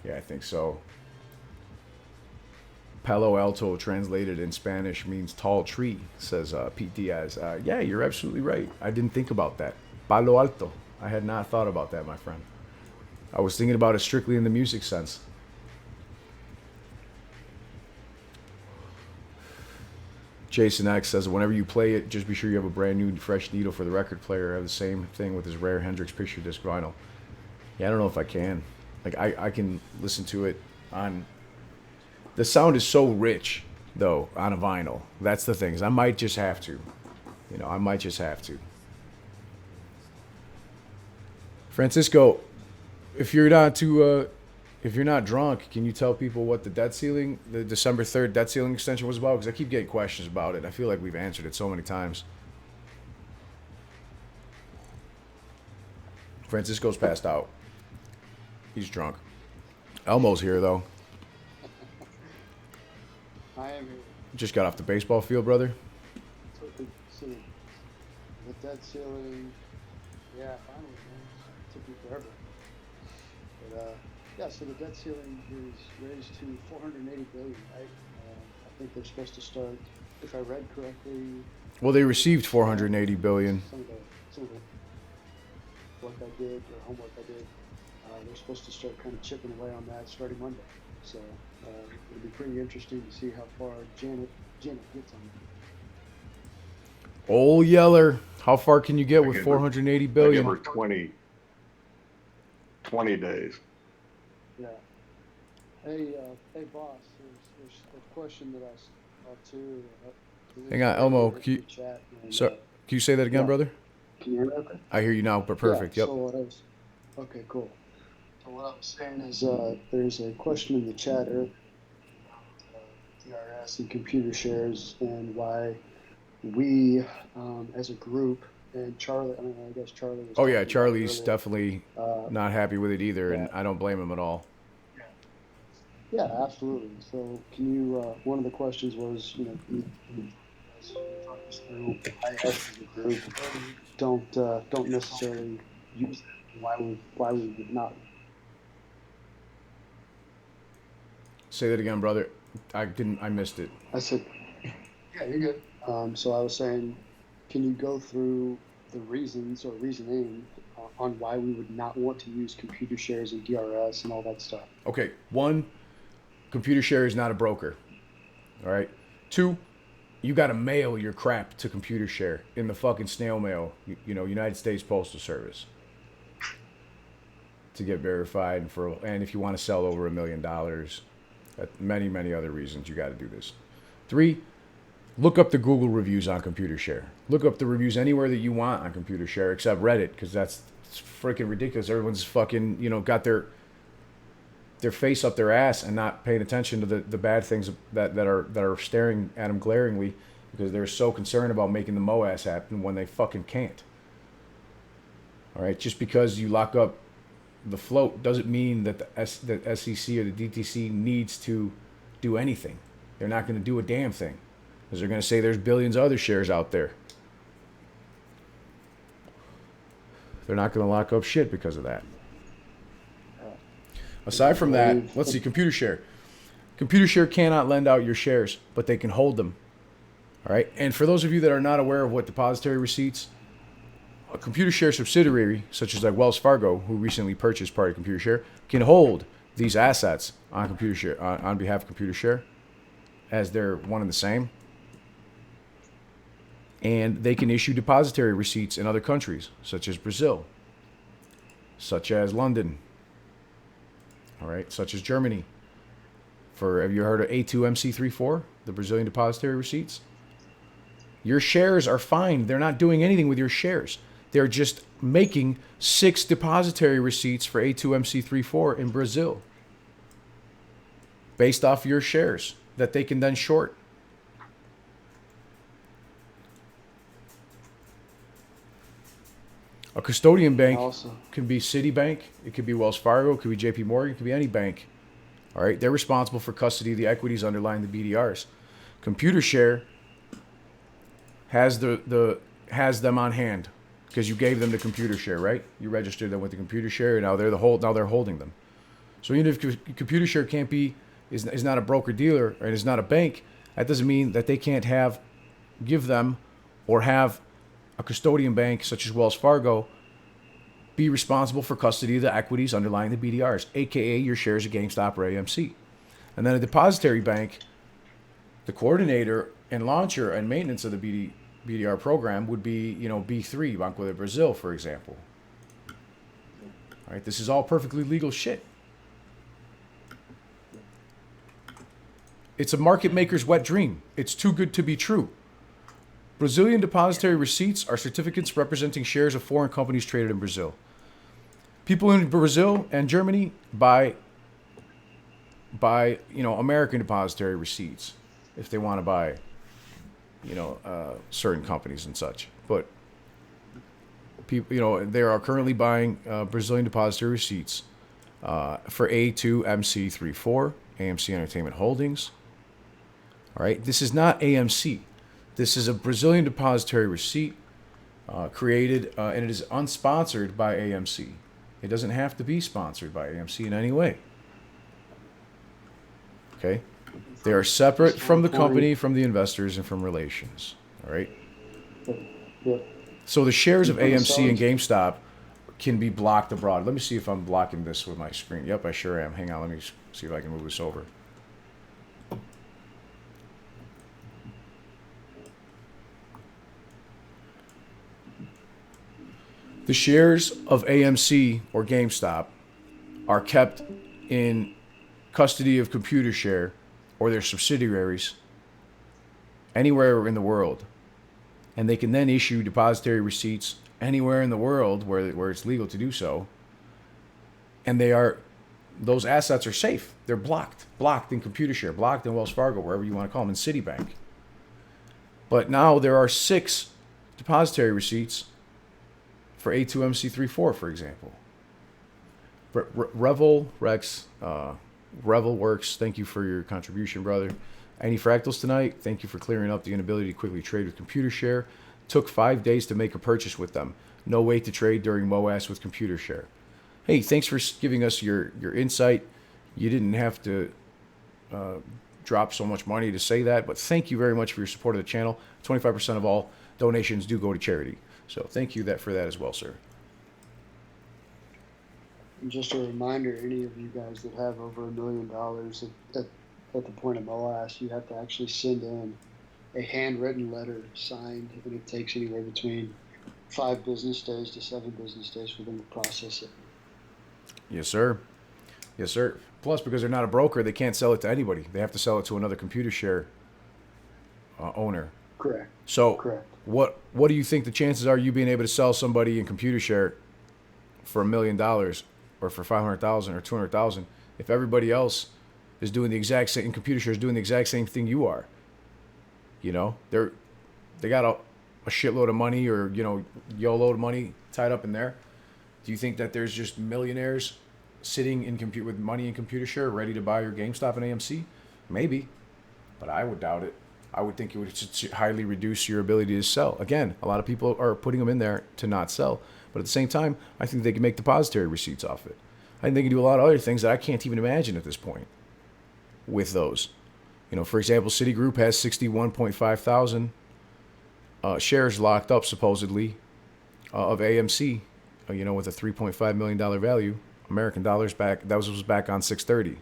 Yeah, I think so. Palo Alto translated in Spanish means tall tree, says Pete Diaz. Yeah, you're absolutely right. I didn't think about that. Palo Alto. I had not thought about that, my friend. I was thinking about it strictly in the music sense. Jason X says, whenever you play it, just be sure you have a brand new, fresh needle for the record player. I have the same thing with his rare Hendrix picture disc vinyl. Yeah, I don't know if I can. Like, I can listen to it on... The sound is so rich, though, on a vinyl. That's the thing. I might just have to. You know, I might just have to. Francisco, if you're not drunk, can you tell people what the debt ceiling, the December 3rd debt ceiling extension was about? Because I keep getting questions about it. I feel like we've answered it so many times. Francisco's passed out. He's drunk. Elmo's here, though. I am here. Just got off the baseball field, brother. So the debt ceiling, yeah, finally, man. It took me forever. But yeah, so the debt ceiling is raised to 480 billion, right? I think they're supposed to start, if I read correctly. Well, they received 480 billion. Some of the work I did, or homework I did, they're supposed to start kind of chipping away on that starting Monday. So it'll be pretty interesting to see how far Janet gets on it. Old Yeller, how far can you get with 480 billion? I give her 20 days. Yeah. Hey, boss. There's a question that I saw too. Hang on, Elmo. Can you say that again, yeah. brother? Can you hear me okay? I hear you now, but perfect. Yeah, Yep. Okay, cool. So what I was saying is there's a question in the chat earlier about DRS and computer shares and why we, as a group, And Charlie, I mean, I guess Charlie was. Oh yeah, talking about it Charlie's earlier. definitely not happy with it either, and Yeah. I don't blame him at all. Yeah, absolutely. So, can you? One of the questions was, can you talk us through why us as a group don't necessarily use it? Why we would not? Say that again, brother. I missed it. I said, yeah, you're good. So I was saying, can you go through the reasons or reasoning on why we would not want to use computer shares and DRS and all that stuff? Okay, one, computer share is not a broker. All right. Two, you got to mail your crap to computer share in the fucking snail mail, United States Postal Service, to get verified, and if you want to sell over $1 million, many other reasons you got to do this. Three, look up the Google reviews on computer share. Look up the reviews anywhere that you want on computer share except Reddit, because that's freaking ridiculous. Everyone's fucking got their face up their ass and not paying attention to the bad things that are staring at them glaringly, because they're so concerned about making the MOAS happen when they fucking can't. All right, just because you lock up the float doesn't mean that the SEC or the DTC needs to do anything. They're not going to do a damn thing, because they're going to say there's billions of other shares out there. They're not going to lock up shit because of that. Aside from that, let's see, computer share. Computer share cannot lend out your shares, but they can hold them. All right. And for those of you that are not aware of what depository receipts, a computer share subsidiary, such as like Wells Fargo, who recently purchased part of computer share, can hold these assets on computer share on behalf of computer share, as they're one and the same. And they can issue depository receipts in other countries, such as Brazil, such as London, all right, such as Germany. Have you heard of A2MC34, the Brazilian depository receipts? Your shares are fine. They're not doing anything with your shares. They're just making 6 depository receipts for A2MC34 in Brazil based off your shares that they can then short. A custodian bank can be Citibank, it could be Wells Fargo, it could be JP Morgan, it could be any bank. All right, they're responsible for custody of the equities underlying the BDRs. Computer share has them on hand because you gave them the computer share, right? You registered them with the computer share, and now they're holding them. So even if computer share is not a broker dealer and is not a bank, that doesn't mean that they can't give them or have a custodian bank such as Wells Fargo be responsible for custody of the equities underlying the BDRs, aka your shares of GameStop or AMC. And then a depository bank, the coordinator and launcher and maintenance of the BDR program would be, B3, Banco de Brazil, for example. All right, this is all perfectly legal shit. It's a market maker's wet dream. It's too good to be true. Brazilian depository receipts are certificates representing shares of foreign companies traded in Brazil. People in Brazil and Germany buy American depository receipts if they want to buy, certain companies and such. But people, they are currently buying Brazilian depository receipts for A2MC34, AMC Entertainment Holdings. All right, this is not AMC. This is a Brazilian depository receipt created, and it is unsponsored by AMC. It doesn't have to be sponsored by AMC in any way. Okay? They are separate from the company, from the investors, and from relations. All right? So the shares of AMC and GameStop can be blocked abroad. Let me see if I'm blocking this with my screen. Yep, I sure am. Hang on, let me see if I can move this over. The shares of AMC or GameStop are kept in custody of ComputerShare or their subsidiaries anywhere in the world. And they can then issue depository receipts anywhere in the world where it's legal to do so. And those assets are safe. They're blocked in ComputerShare, blocked in Wells Fargo, wherever you want to call them, in Citibank. But now there are 6 depository receipts for A2MC34, for example. Revel Rex, Revel Works, thank you for your contribution, brother. Any fractals tonight? Thank you for clearing up the inability to quickly trade with ComputerShare. Took 5 days to make a purchase with them. No way to trade during MOAS with ComputerShare. Hey, thanks for giving us your insight. You didn't have to drop so much money to say that, but thank you very much for your support of the channel. 25% of all donations do go to charity. So thank you for that as well, sir. And just a reminder, any of you guys that have over $1 million at the point of MOAS, you have to actually send in a handwritten letter signed, and it takes anywhere between 5 business days to 7 business days for them to process it. Yes, sir. Yes, sir. Plus, because they're not a broker, they can't sell it to anybody. They have to sell it to another ComputerShare owner. Correct. So, Correct. what do you think the chances are you being able to sell somebody in ComputerShare for $1 million or for 500,000 or 200,000 if everybody else is doing the exact same, and ComputerShare is doing the exact same thing you are? You know, they got a shitload of money, or YOLO money tied up in there. Do you think that there's just millionaires sitting with money in ComputerShare ready to buy your GameStop and AMC? Maybe, but I would doubt it. I would think it would highly reduce your ability to sell. Again, a lot of people are putting them in there to not sell, but at the same time, I think they can make depository receipts off it. I think they can do a lot of other things that I can't even imagine at this point with those. For example, Citigroup has 61.5 thousand shares locked up, supposedly, of AMC, with a $3.5 million value, American dollars back. That was back on 6/30.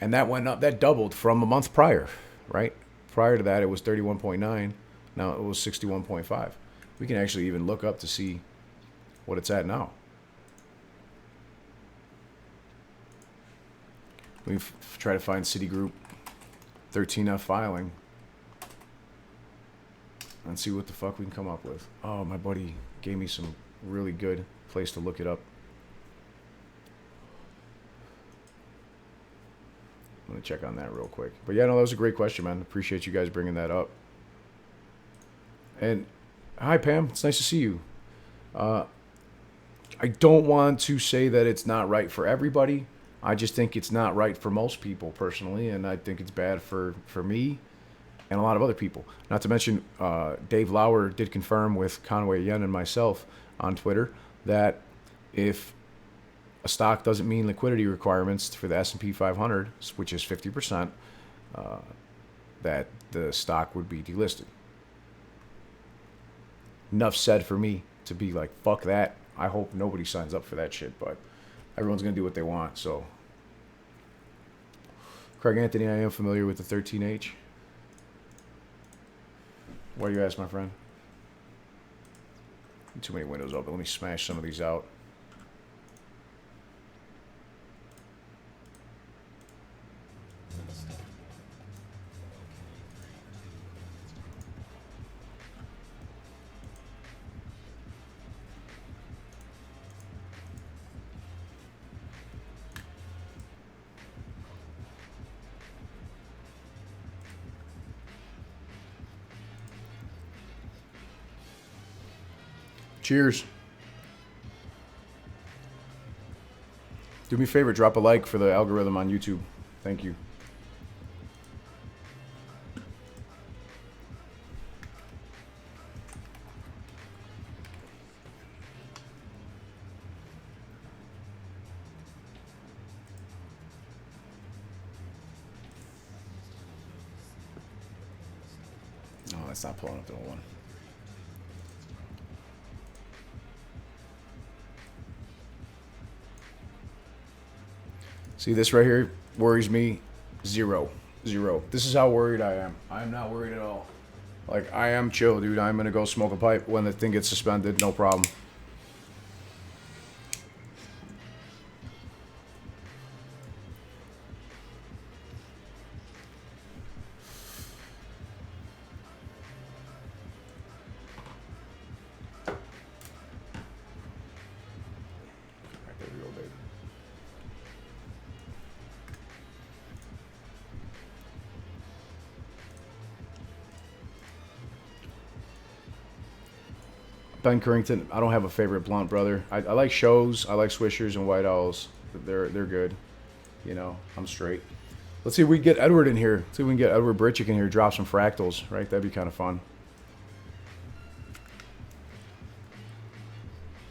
And that went up, that doubled from a month prior, right? Prior to that, it was 31.9. Now it was 61.5. We can actually even look up to see what it's at now. We've tried to find Citigroup 13F filing and see what the fuck we can come up with. Oh, my buddy gave me some really good place to look it up. I'm going to check on that real quick. But yeah, no, that was a great question, man. Appreciate you guys bringing that up. And hi, Pam. It's nice to see you. I don't want to say that it's not right for everybody. I just think it's not right for most people personally, and I think it's bad for me and a lot of other people. Not to mention, Dave Lauer did confirm with Conway Yen and myself on Twitter that if a stock doesn't meet liquidity requirements for the S&P 500, which is 50%, that the stock would be delisted. Enough said for me to be like, fuck that. I hope nobody signs up for that shit, but everyone's going to do what they want, so. Craig Anthony, I am familiar with the 13H. Why do you ask, my friend? Too many windows open. Let me smash some of these out. Cheers. Do me a favor, drop a like for the algorithm on YouTube. Thank you. No, that's not pulling up the one. See, this right here worries me zero. This is how worried I am. I am not worried at all. Like, I am chill, dude. I'm going to go smoke a pipe when the thing gets suspended. No problem. Ben Currington. I don't have a favorite blunt, brother. I like shows. I like Swishers and White Owls. They're good. You know, I'm straight. Let's see if we can get Edward in here. Let's see if we can get Edward Britchick in here. Drop some fractals, right? That'd be kind of fun.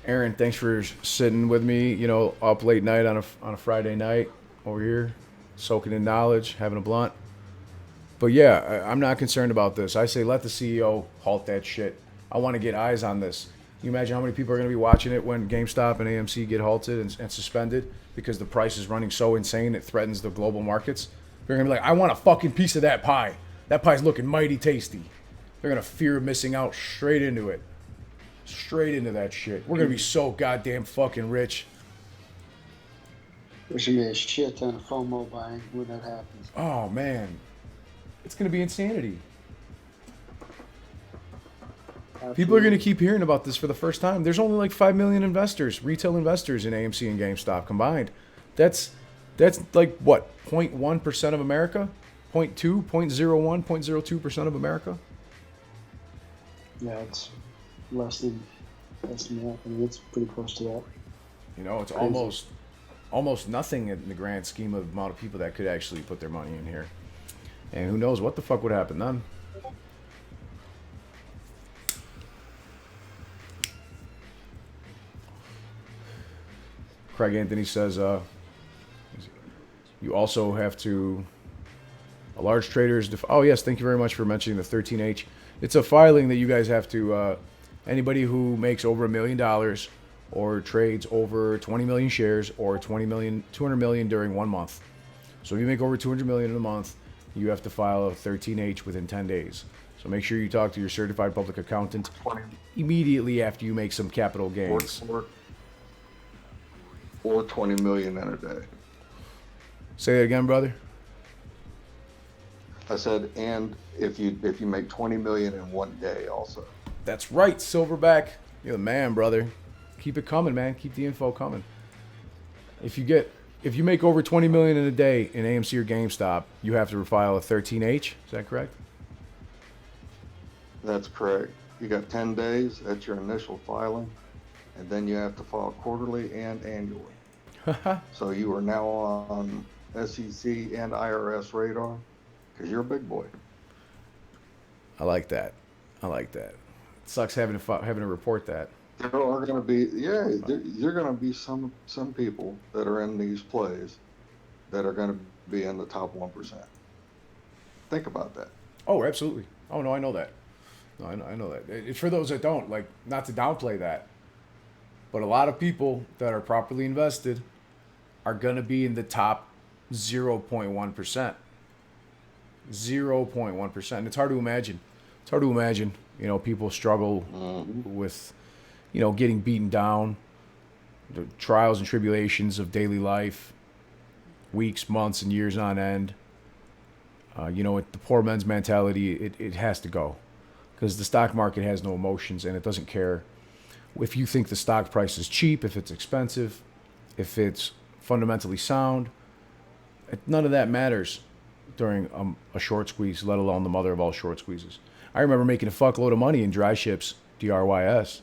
Aaron, thanks for sitting with me. You know, up late night on a Friday night over here, soaking in knowledge, having a blunt. But yeah, I'm not concerned about this. I say let the CEO halt that shit. I want to get eyes on this. Can you imagine how many people are going to be watching it when GameStop and AMC get halted and suspended because the price is running so insane it threatens the global markets? They're going to be like, I want a fucking piece of that pie. That pie's looking mighty tasty. They're going to fear missing out straight into it. Straight into that shit. We're going to be so goddamn fucking rich. There's gonna be a shit ton of FOMO buying when that happens. Oh, man. It's going to be insanity. People are going to keep hearing about this for the first time. There's only like 5 million investors, retail investors in AMC and GameStop combined. That's like what, 0.1% of America? 0.2, 0.01, 0.02% of America? Yeah, it's less than that. I mean, it's pretty close to that. You know, it's Crazy. almost nothing in the grand scheme of the amount of people that could actually put their money in here. And who knows what the fuck would happen then? Craig Anthony says, you also have to, a large trader's, oh yes, thank you very much for mentioning the 13H. It's a filing that you guys have to, anybody who makes over $1 million or trades over 20 million shares or 200 million during 1 month. So if you make over 200 million in a month, you have to file a 13H within 10 days. So make sure you talk to your certified public accountant immediately after you make some capital gains. Or 20 million in a day. Say that again, brother. I said, and if you make 20 million in 1 day also. That's right, Silverback. You're the man, brother. Keep it coming, man. Keep the info coming. If you make over 20 million in a day in AMC or GameStop, you have to file a 13H. Is that correct? That's correct. You got 10 days. That's your initial filing. And then you have to file quarterly and annually. So you are now on SEC and IRS radar because you're a big boy. I like that. It sucks having to report that. There are going to be, you're going to be some people that are in these plays that are going to be in the top 1%. Think about that. Oh, absolutely. Oh, no, I know that. No, I know that. It's for those that don't, like, not to downplay that. But a lot of people that are properly invested are going to be in the top 0.1%. 0.1%. And it's hard to imagine. You know, people struggle with, you know, getting beaten down, the trials and tribulations of daily life, weeks, months, and years on end. You know, the poor man's mentality, it has to go. Because the stock market has no emotions and it doesn't care if you think the stock price is cheap, if it's expensive, if it's fundamentally sound. None of that matters during a short squeeze, let alone the mother of all short squeezes. I remember making a fuckload of money in dry ships, DRYS.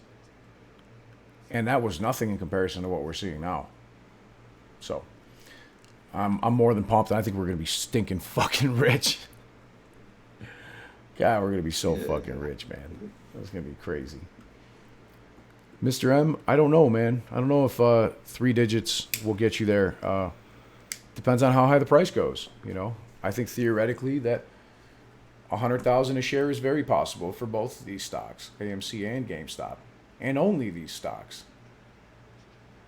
And that was nothing in comparison to what we're seeing now. So, I'm more than pumped. I think we're going to be stinking fucking rich. God, we're going to be so fucking rich, man. That's going to be crazy. Mr. M, I don't know, man. I don't know if 3 digits will get you there. Depends on how high the price goes, you know. I think theoretically that 100,000 a share is very possible for both of these stocks, AMC and GameStop, and only these stocks.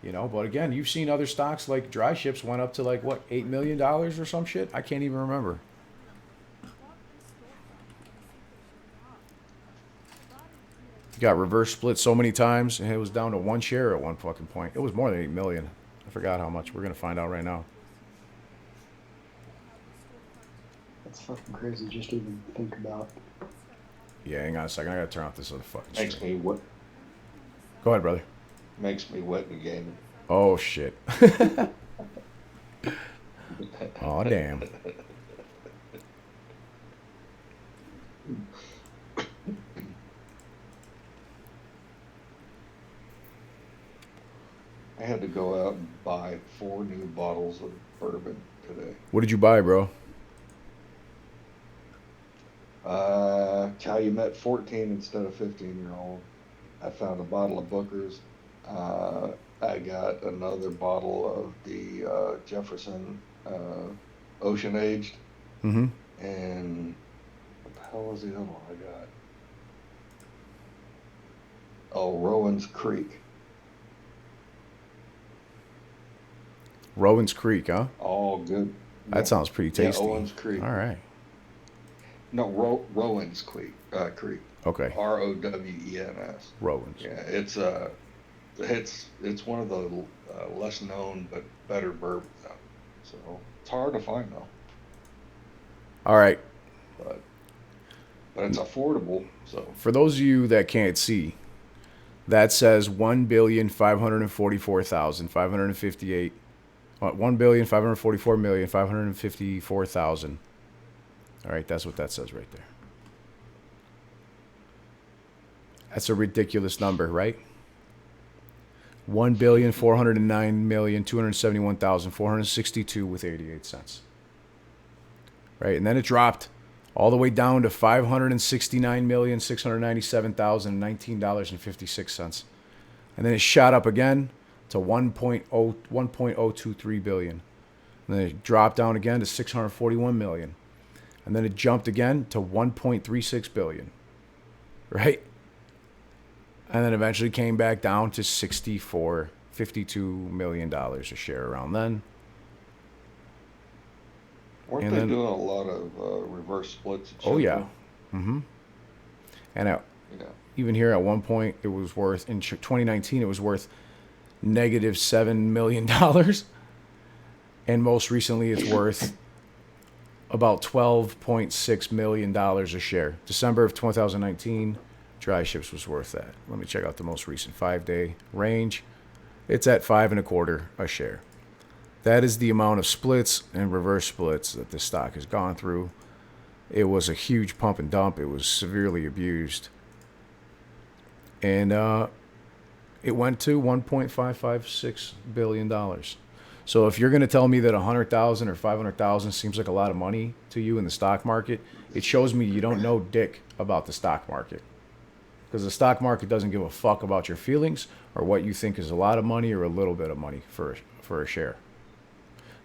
You know, but again, you've seen other stocks like dry ships went up to like what, $8 million or some shit? I can't even remember. Got reverse split so many times, and it was down to 1 share at one fucking point. It was more than 8 million. I forgot how much. We're gonna find out right now. That's fucking crazy just to even think about. Yeah, hang on a second. I gotta turn off this other fucking Makes stream. me wet. Go ahead, brother. Makes me wet again. Oh shit. Oh damn. I had to go out and buy 4 new bottles of bourbon today. What did you buy, bro? Calumet 14 instead of 15-year-old. I found a bottle of Booker's. I got another bottle of the Jefferson Ocean Aged. Mm-hmm. And what the hell was the other one I got? Oh, Rowan's Creek. Rowan's Creek, huh? All good. That sounds pretty tasty. Yeah, Rowan's Creek. All right. No, Rowan's Creek. Creek. Okay. Rowens. Rowan's. Yeah, it's one of the less known but better bourbons out there. So it's hard to find though. All right. But it's affordable. So For those of you that can't see, that says 1,544,558. 1,544,554,000. All right, that's what that says right there. That's a ridiculous number, right? 1,409,271,462 with 88 cents. Right, and then it dropped all the way down to $569,697,019.56, and then it shot up again to 1.023 billion, and then it dropped down again to 641 million, and then it jumped again to 1.36 billion, right? And then eventually came back down to $52 million a share around then. weren't And they then- doing a lot of reverse splits? and Oh shit, yeah. though? Mm-hmm. And Yeah. even here at one point, it was worth, in 2019, it was worth negative $7 million. And most recently, it's worth about $12.6 million a share. December of 2019, Dry Ships was worth that. Let me check out the most recent 5-day range. It's at 5.25 a share. That is the amount of splits and reverse splits that this stock has gone through. It was a huge pump and dump. It was severely abused. And it went to $1.556 billion. So if you're going to tell me that 100,000 or 500,000 seems like a lot of money to you in the stock market, it shows me you don't know dick about the stock market. Because the stock market doesn't give a fuck about your feelings or what you think is a lot of money or a little bit of money for a share.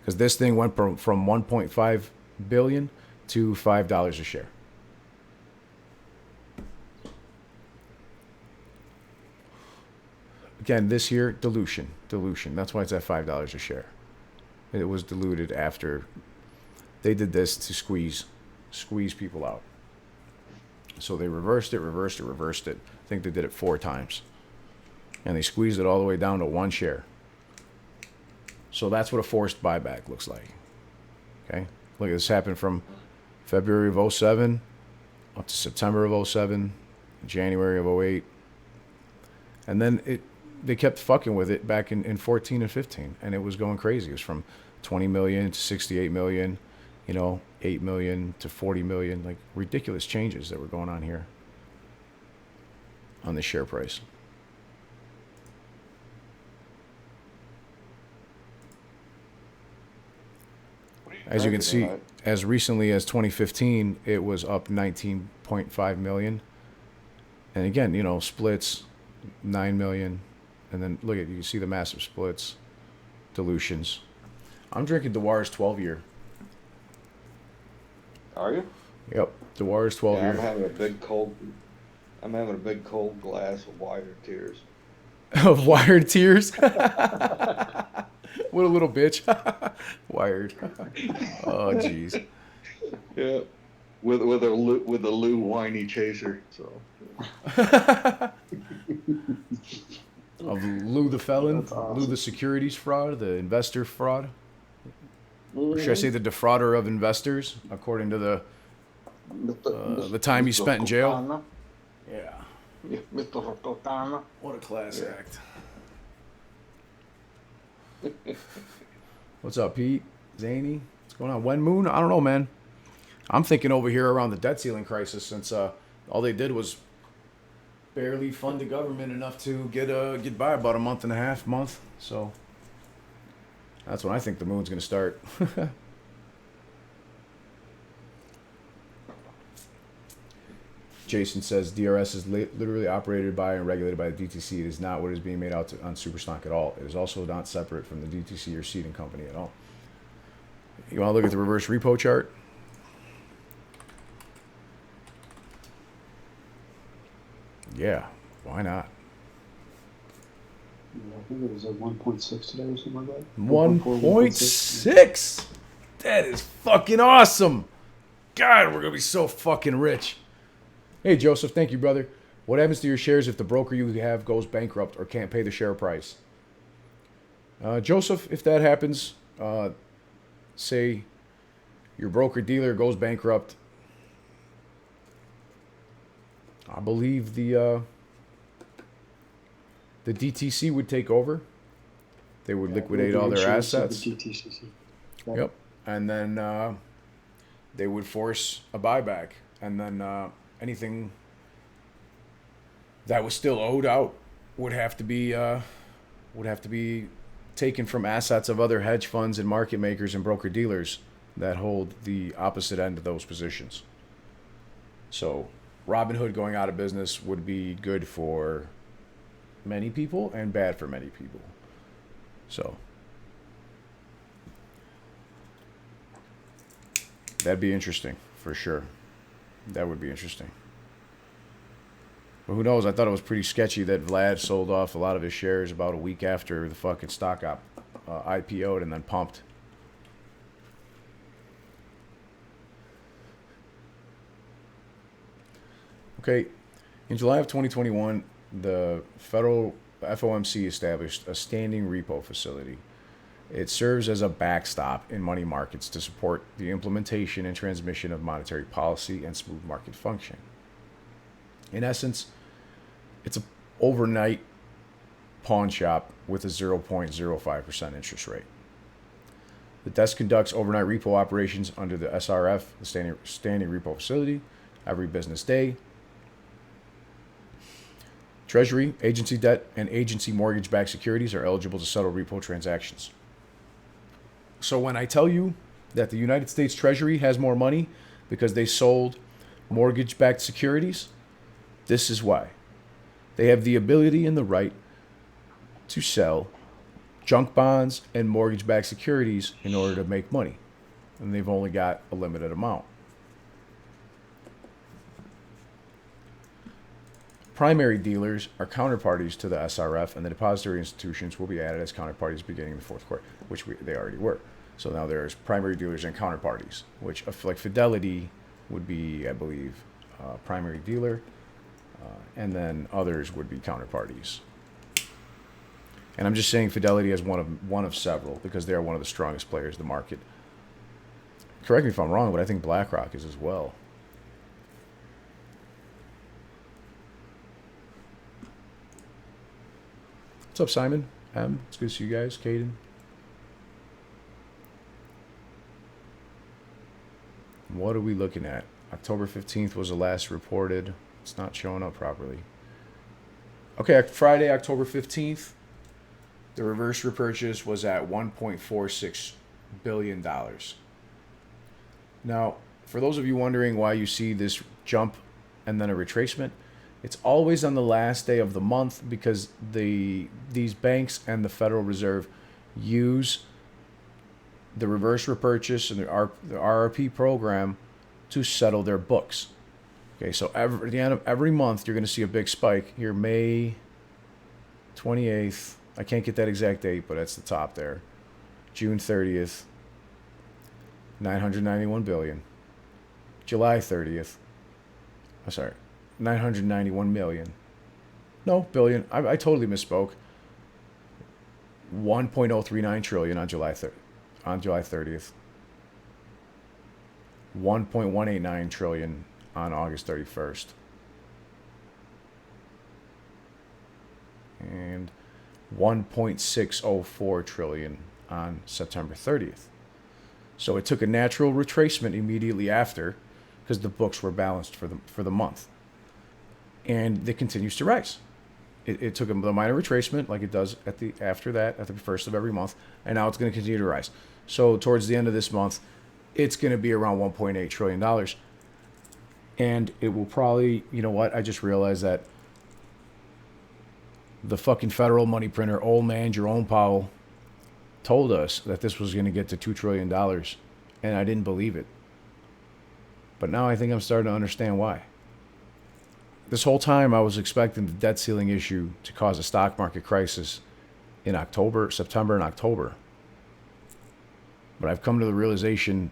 Because this thing went from 1.5 billion to $5 a share. Again, this year, dilution. That's why it's at $5 a share. It was diluted after they did this to squeeze people out. So they reversed it. I think they did it 4 times. And they squeezed it all the way down to 1 share. So that's what a forced buyback looks like. Okay? Look, this happened from February of 07 up to September of 07, January of 08. And then they kept fucking with it back in 14 and 15. And it was going crazy. It was from 20 million to 68 million, 8 million to 40 million, like ridiculous changes that were going on here on the share price. As you can see, as recently as 2015, it was up 19.5 million. And again, splits 9 million. And then look at, you see the massive splits, dilutions. I'm drinking Dewar's 12-year. Are you? Yep, Dewar's 12-year. I'm having a big cold glass of Wired Tears. Of Wired Tears? What a little bitch. Wired. Oh, jeez. Yeah. With a Lou whiny chaser. So. Of Lou the felon, That's awesome. Lou the securities fraud, the investor fraud. Or should I say the defrauder of investors, according to the time he spent in jail? Yeah. Mr. Totana. What a class act. What's up, Pete? Zany? What's going on? When Moon? I don't know, man. I'm thinking over here around the debt ceiling crisis, since all they did was barely fund the government enough to get by about a month and a half, month. So that's when I think the moon's going to start. Jason says DRS is literally operated by and regulated by the DTC. It is not what is being made out on Superstock at all. It is also not separate from the DTC or seeding company at all. You want to look at the reverse repo chart? Yeah, why not? Yeah, I think it was at 1.6 today or something like that. 1.6. That is fucking awesome. God, we're going to be so fucking rich. Hey, Joseph, thank you, brother. What happens to your shares if the broker you have goes bankrupt or can't pay the share price? Joseph, if that happens, say your broker-dealer goes bankrupt, I believe the DTC would take over. They would liquidate all their assets. The DTCC. Yep. And then they would force a buyback. And then anything that was still owed out would have to be taken from assets of other hedge funds and market makers and broker dealers that hold the opposite end of those positions. So Robinhood going out of business would be good for many people and bad for many people. So that'd be interesting for sure. That would be interesting. But who knows? I thought it was pretty sketchy that Vlad sold off a lot of his shares about a week after the fucking stock IPO'd and then pumped. Okay, in July of 2021, the federal FOMC established a standing repo facility. It serves as a backstop in money markets to support the implementation and transmission of monetary policy and smooth market function. In essence, it's an overnight pawn shop with a 0.05% interest rate. The desk conducts overnight repo operations under the SRF, the standing repo facility, every business day. Treasury, agency debt, and agency mortgage-backed securities are eligible to settle repo transactions. So when I tell you that the United States Treasury has more money because they sold mortgage-backed securities, this is why. They have the ability and the right to sell junk bonds and mortgage-backed securities in order to make money. And they've only got a limited amount. Primary dealers are counterparties to the SRF, and the depository institutions will be added as counterparties beginning in the fourth quarter, which they already were. So now there's primary dealers and counterparties, which like Fidelity would be, I believe, primary dealer, and then others would be counterparties. And I'm just saying Fidelity as one of several because they are one of the strongest players in the market. Correct me if I'm wrong, but I think BlackRock is as well. What's up, Simon? It's good to see you guys. Caden. What are we looking at? October 15th was the last reported. It's not showing up properly. Okay, Friday, October 15th, the reverse repurchase was at $1.46 billion. Now, for those of you wondering why you see this jump and then a retracement, it's always on the last day of the month because these banks and the Federal Reserve use the reverse repurchase and the RRP program to settle their books. Okay, so at the end of every month, you're going to see a big spike. Here, May 28th. I can't get that exact date, but that's the top there. June 30th, 991 billion. July 30th. I'm sorry. 991 million. No, billion. I totally misspoke. 1.039 trillion on July 30th. 1.189 trillion on August 31st. And 1.604 trillion on September 30th. So it took a natural retracement immediately after because the books were balanced for the month. and it continues to rise. It took a minor retracement, like it does after the first of every month, and now it's going to continue to rise. So towards the end of this month, it's going to be around $1.8 trillion. And it will probably, you know what? I just realized that the fucking federal money printer, old man Jerome Powell, told us that this was going to get to $2 trillion. And I didn't believe it. But now I think I'm starting to understand why. This whole time I was expecting the debt ceiling issue to cause a stock market crisis in September and October. But I've come to the realization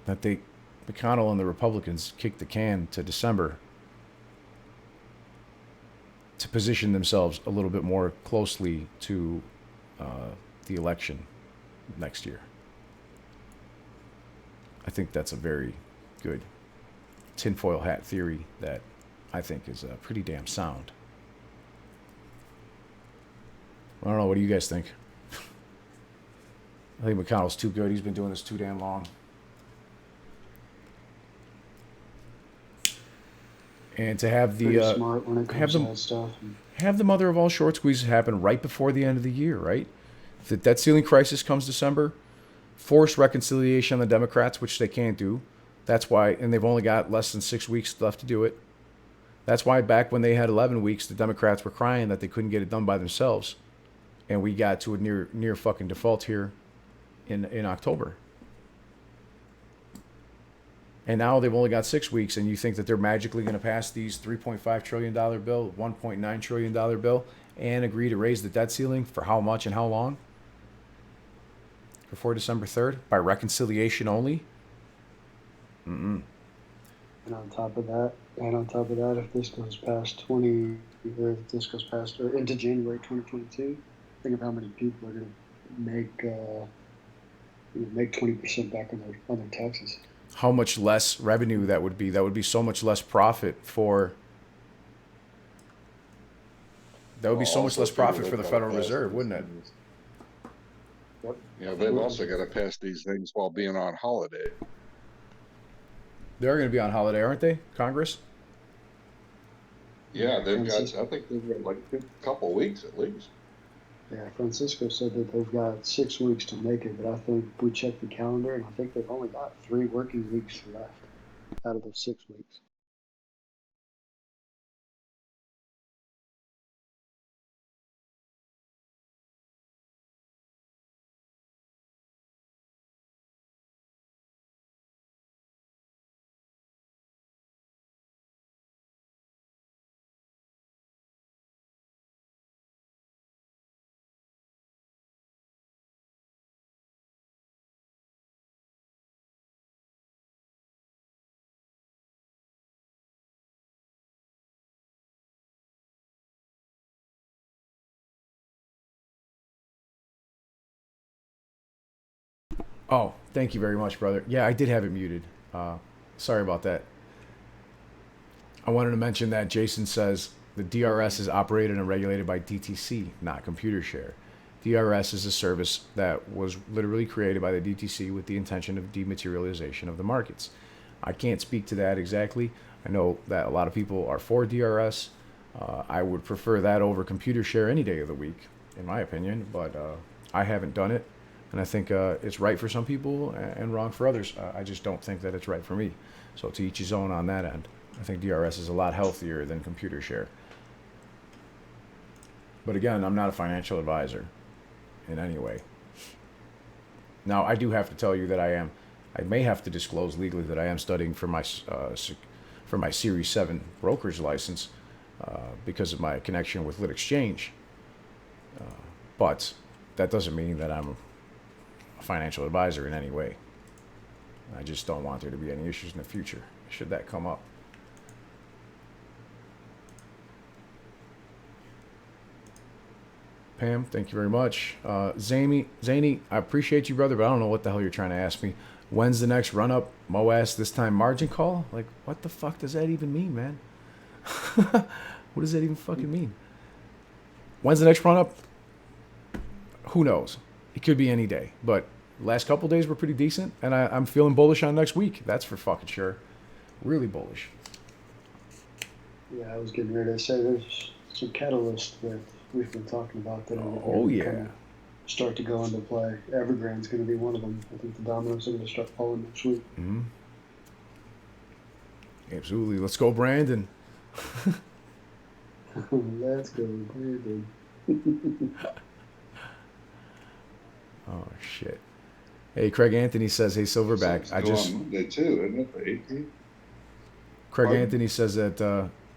that McConnell and the Republicans kicked the can to December to position themselves a little bit more closely to the election next year. I think that's a very good tinfoil hat theory that I think is pretty damn sound. I don't know. What do you guys think? I think McConnell's too good. He's been doing this too damn long. And to have Pretty smart when it comes to that stuff. have the mother of all short squeezes happen right before the end of the year, right? If the debt ceiling crisis comes December, force reconciliation on the Democrats, which they can't do. That's why, and they've only got less than 6 weeks left to do it. That's why back when they had 11 weeks, the Democrats were crying that they couldn't get it done by themselves. And we got to a near fucking default here in October. And now they've only got 6 weeks, and you think that they're magically going to pass these $3.5 trillion bill, $1.9 trillion bill, and agree to raise the debt ceiling for how much and how long? Before December 3rd? By reconciliation only? And on top of that, if this goes past or into January 2022, think of how many people are going to make 20% back on their taxes. How much less revenue that would be? That would be so much less profit for. That would be so much less profit for the Federal Reserve, wouldn't it? Yeah, they've also got to pass these things while being on holiday. They're going to be on holiday, aren't they? Congress? Yeah, I think they've got like a couple weeks at least. Yeah, Francisco said that they've got 6 weeks to make it, but I think we checked the calendar, and I think they've only got 3 working weeks left out of those 6 weeks. Oh, thank you very much, brother. Yeah, I did have it muted. Sorry about that. I wanted to mention that Jason says the DRS is operated and regulated by DTC, not ComputerShare. DRS is a service that was literally created by the DTC with the intention of dematerialization of the markets. I can't speak to that exactly. I know that a lot of people are for DRS. I would prefer that over ComputerShare any day of the week, in my opinion, but I haven't done it. And I think it's right for some people and wrong for others. I just don't think that it's right for me. So to each his own on that end. I think DRS is a lot healthier than ComputerShare. But again, I'm not a financial advisor in any way. Now, I do have to tell you that I may have to disclose legally that I am studying for my Series 7 broker's license because of my connection with Xchange. But that doesn't mean that I'm a financial advisor in any way. I just don't want there to be any issues in the future should that come up. Pam, thank you very much. Zany, I appreciate you, brother, but I don't know what the hell you're trying to ask me. When's the next run-up? MOAS, this time margin call? Like, what the fuck does that even mean, man? What does that even fucking mean? When's the next run-up? Who knows? It could be any day. But last couple days were pretty decent, and I'm feeling bullish on next week. That's for fucking sure. Really bullish. Yeah, I was getting ready to say there's some catalyst that we've been talking about that are Oh, gonna yeah. kinda start to go into play. Evergrande's going to be one of them. I think the dominoes are going to start falling next week. Mm-hmm. Absolutely. Let's go, Brandon. Let's go, Brandon. Oh, shit. Hey, Craig Anthony says, hey, Silverback. It's due on Monday too, isn't it? The 18th? Craig Pardon? Anthony says that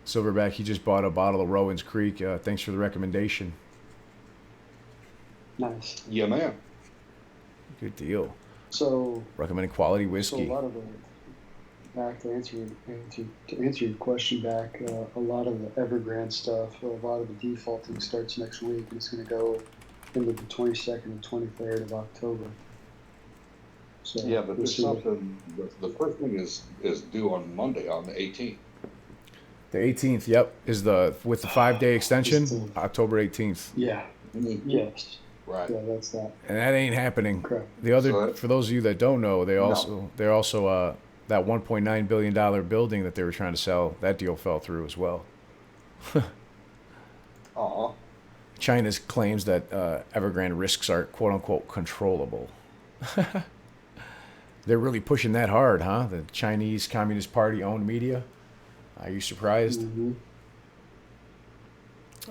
Silverback, he just bought a bottle of Rowan's Creek. Thanks for the recommendation. Nice. Yeah, man. Good deal. So, Recommending quality so a whiskey. lot of the back to answer your question back. A lot of the Evergrande stuff, a lot of the defaulting starts next week, and it's going to go into the 22nd and 23rd of October. So Yeah, but we'll there's see. something. The first thing is due on Monday, on the 18th. The 18th, yep, is with the 5-day extension, It's the- October 18th. Yeah. Yes. Right. Yeah, that's that. And that ain't happening. Correct. The other, So for those of you that don't know, they're No. also that $1.9 billion building that they were trying to sell. That deal fell through as well. Aw. China's claims that Evergrande risks are quote unquote controllable. They're really pushing that hard, huh? The Chinese Communist Party owned media. Are you surprised? Mm-hmm.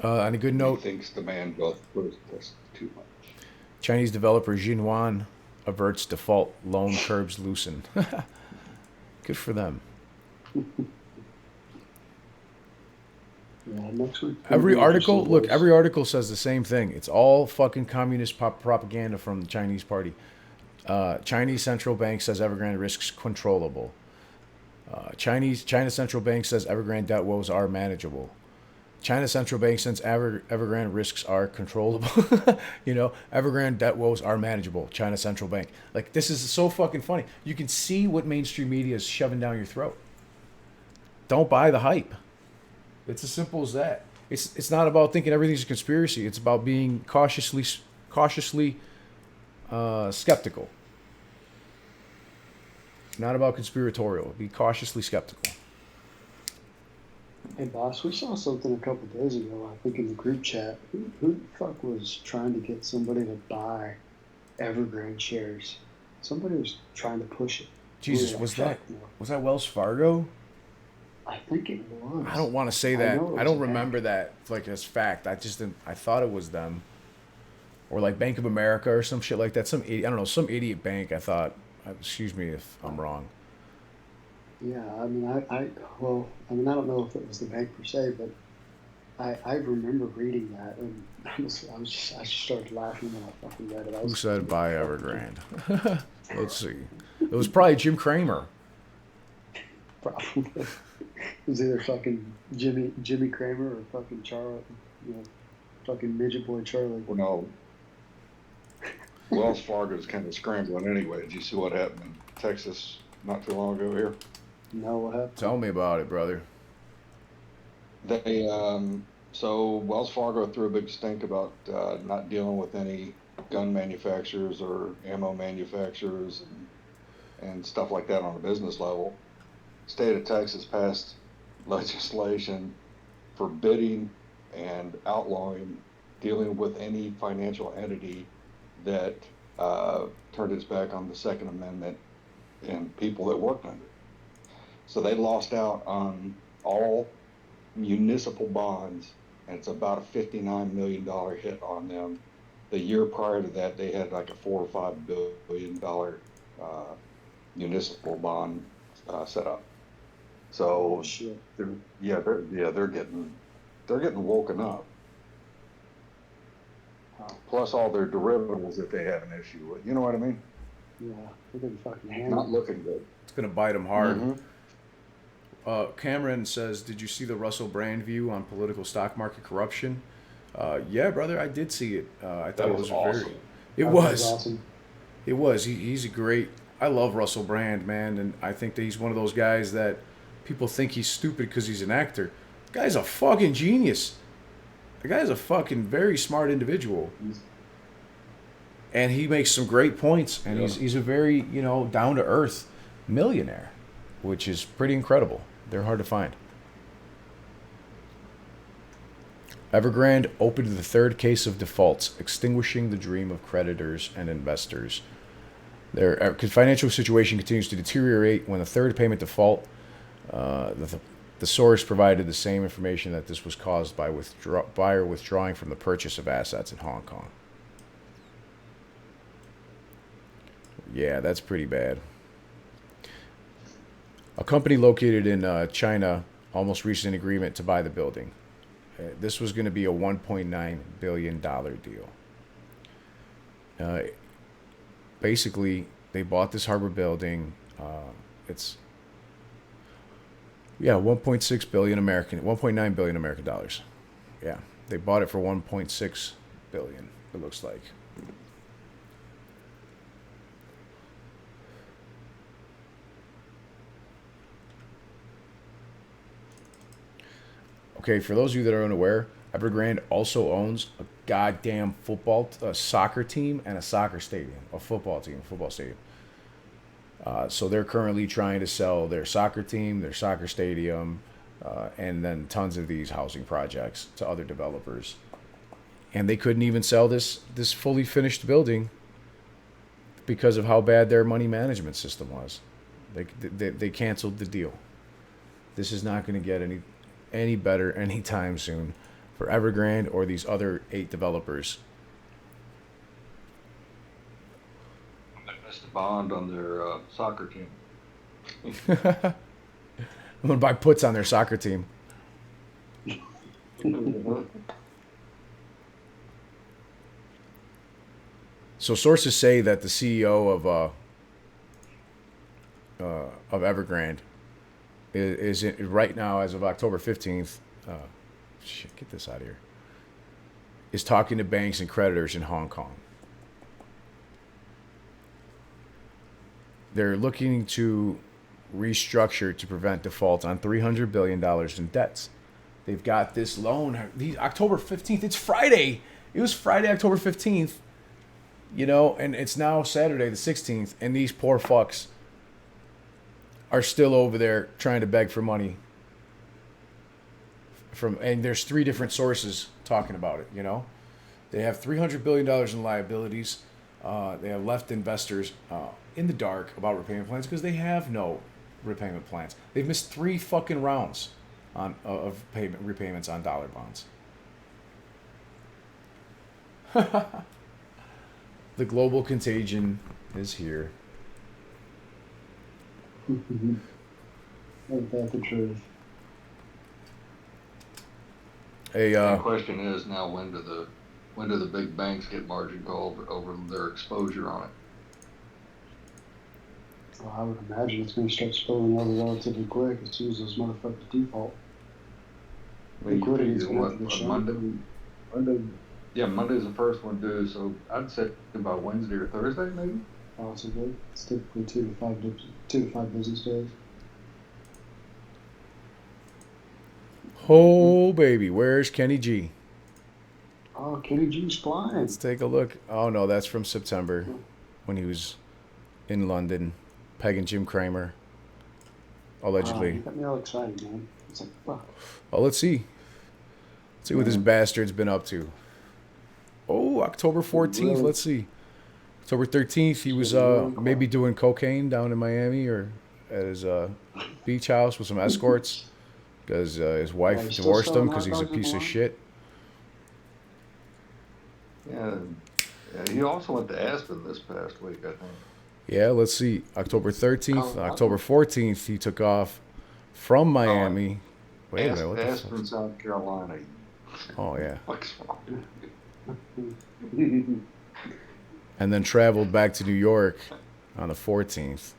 On a good He note, thinks the man both protests too much. Chinese developer Xinhuan averts default loan curbs loosen. Good for them. Yeah, next week. Every Maybe article, just look, those. every article says the same thing. It's all fucking communist propaganda from the Chinese party. Chinese central bank says Evergrande risks controllable. China central bank says Evergrande debt woes are manageable. China central bank says Evergrande risks are controllable. Evergrande debt woes are manageable. China central bank. Like, this is so fucking funny. You can see what mainstream media is shoving down your throat. Don't buy the hype. It's as simple as that. It's not about thinking everything's a conspiracy. It's about being cautiously skeptical. Not about conspiratorial. Be cautiously skeptical. Hey, boss, we saw something a couple days ago, I think in the group chat. Who the fuck was trying to get somebody to buy Evergrande shares? Somebody was trying to push it. Jesus, We were was like, that "Fuck no." was that Wells Fargo? I think it was. I don't want to say I that. know it I was don't a bank. remember that like as fact. I just didn't. I thought it was them, or like Bank of America or some shit like that. Some idiot, I don't know, some idiot bank. I thought. Excuse me if I'm wrong. Yeah, I mean, I don't know if it was the bank per se, but I remember reading that, and I just started laughing when I fucking read it. Who said buy Evergrande? Let's see. It was probably Jim Cramer. Probably. It was either fucking Jimmy Kramer or fucking Charlie, fucking midget boy Charlie. Well, no. Wells Fargo's kind of scrambling anyway. Did you see what happened in Texas not too long ago here? No, what happened? Tell me about it, brother. They so Wells Fargo threw a big stink about not dealing with any gun manufacturers or ammo manufacturers and stuff like that on a business level. State of Texas passed legislation forbidding and outlawing dealing with any financial entity that turned its back on the Second Amendment and people that worked under it. So they lost out on all municipal bonds, and it's about a $59 million hit on them. The year prior to that, they had like a $4 or $5 billion municipal bond set up. So Shit. they're getting woken up. Wow. Plus all their derivatives that they have an issue with. You know what I mean? Yeah, they're getting fucking hammered. Not looking good. It's gonna bite them hard. Mhm. Cameron says, "Did you see the Russell Brand view on political stock market corruption?" Yeah, brother, I did see it. I thought That it was was awesome. very. It That was. awesome. It was. He's a great. I love Russell Brand, man, and I think that he's one of those guys that people think he's stupid because he's an actor. The guy's a fucking genius. The guy's a fucking very smart individual, and he makes some great points. And Yeah. he's a very down to earth millionaire, which is pretty incredible. They're hard to find. Evergrande opened the third case of defaults, extinguishing the dream of creditors and investors. Their financial situation continues to deteriorate when the third payment default. The source provided the same information that this was caused by buyer withdrawing from the purchase of assets in Hong Kong. Yeah, that's pretty bad. A company located in China almost reached an agreement to buy the building. This was going to be a $1.9 billion deal. Basically, they bought this harbor building. It's 1.6 billion American, 1.9 billion American dollars. Yeah, they bought it for 1.6 billion. It looks like. Okay, for those of you that are unaware, Evergrande also owns a goddamn soccer team and a soccer stadium, a football stadium. So they're currently trying to sell their soccer team, their soccer stadium, and then tons of these housing projects to other developers. And they couldn't even sell this fully finished building because of how bad their money management system was. They canceled the deal. This is not going to get any better anytime soon for Evergrande or these other 8 developers. They missed a bond on their soccer team. I'm going to buy puts on their soccer team. So sources say that the CEO of Evergrande is right now, as of October 15th, get this out of here, is talking to banks and creditors in Hong Kong. They're looking to restructure to prevent default on $300 billion in debts. They've got this loan. October 15th, it's Friday. It was Friday, October 15th, and it's now Saturday, the 16th, and these poor fucks are still over there trying to beg for money. And there's 3 different sources talking about it, They have $300 billion in liabilities. They have left investors in the dark about repayment plans because they have no repayment plans. They've missed 3 fucking rounds of repayments on dollar bonds. The global contagion is here. Ain't that the truth? The question is now, when do the big banks get margin call over their exposure on it? Well, I would imagine it's going to start spilling over relatively quick as soon as those motherfuckers default. Liquidity is going to be Monday. Yeah, Monday's the first one due, so I'd say about Wednesday or Thursday, maybe. Possibly. It's typically 2 to 5 business days. Oh, baby, where's Kenny G? Oh, Kenny G's flying. Let's take a look. Oh, no, that's from September when he was in London, pegging Jim Cramer, allegedly. You got me all excited, man. It's like, fuck. Oh, let's see. Let's see what this bastard's been up to. Oh, October 14th. Really? Let's see. October 13th, he was maybe doing cocaine down in Miami or at his beach house with some escorts because his wife he's still divorced him selling because hot he's a dogs in piece of Milan? shit. Yeah, he also went to Aspen this past week, I think. Yeah, let's see. October 13th, Oh, October 14th, he took off from Miami. Wait a minute, what the Aspen, fuck? South Carolina. Oh, yeah. What's wrong? And then traveled back to New York on the 14th.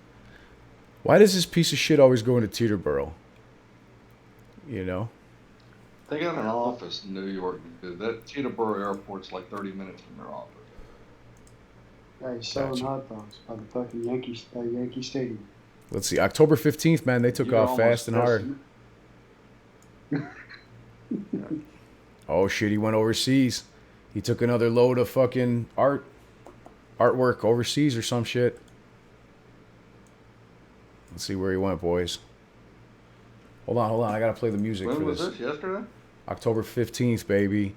Why does this piece of shit always go into Teterboro? They got an office in New York. That Teterboro Airport's like 30 minutes from their office. Yeah, he's selling Gotcha. hot dogs by the fucking Yankee Stadium. Let's see. October 15th, man, they took You're off fast and almost hard. Oh, shit, he went overseas. He took another load of fucking artwork overseas or some shit. Let's see where he went, boys. Hold on. I gotta play the music When for was this. this? Yesterday? October 15th, baby.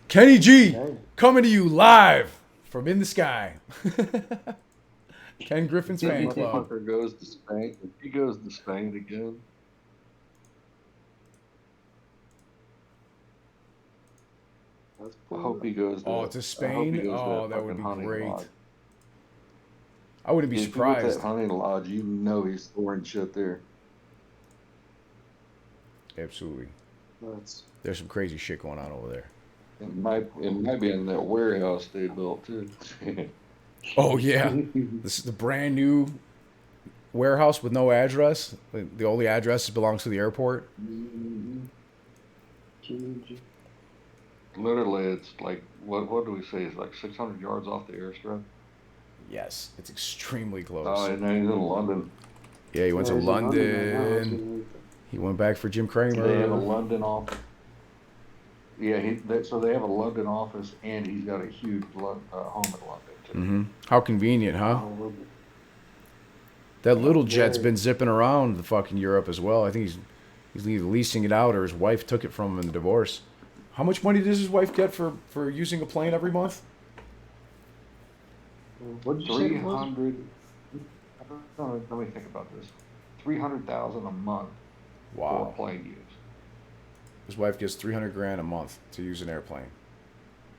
Kenny G, Okay. coming to you live from in the sky. Ken Griffin's That fan club. motherfucker goes to Spain. If he goes to Spain again, I hope he goes to. Oh, to Spain? Oh, that would be fucking hunting great. lodge. I wouldn't be If you went to surprised. that hunting lodge, you know he's storing shit there. Absolutely. That's There's some crazy shit going on over there. It might be in that warehouse they built too. Oh, yeah. This is the brand new warehouse with no address. The only address belongs to the airport. Literally, it's like what do we say? It's like 600 yards off the airstrip. Yes, it's extremely close. Oh, and then he's in London. Yeah, he went to he's in London right now. That's London. really- He went back for Jim They have a Cramer. London office. Yeah, so they have a London office, and he's got a huge home in London too. Mm-hmm. How convenient, huh? Oh, That little jet's very. been zipping around the fucking Europe as well. I think he's either leasing it out or his wife took it from him in the divorce. How much money does his wife get for using a plane every month? What did you say it was? 300. Let me think about this. 300,000 a month for Wow. plane use. His wife gets $300,000 a month to use an airplane.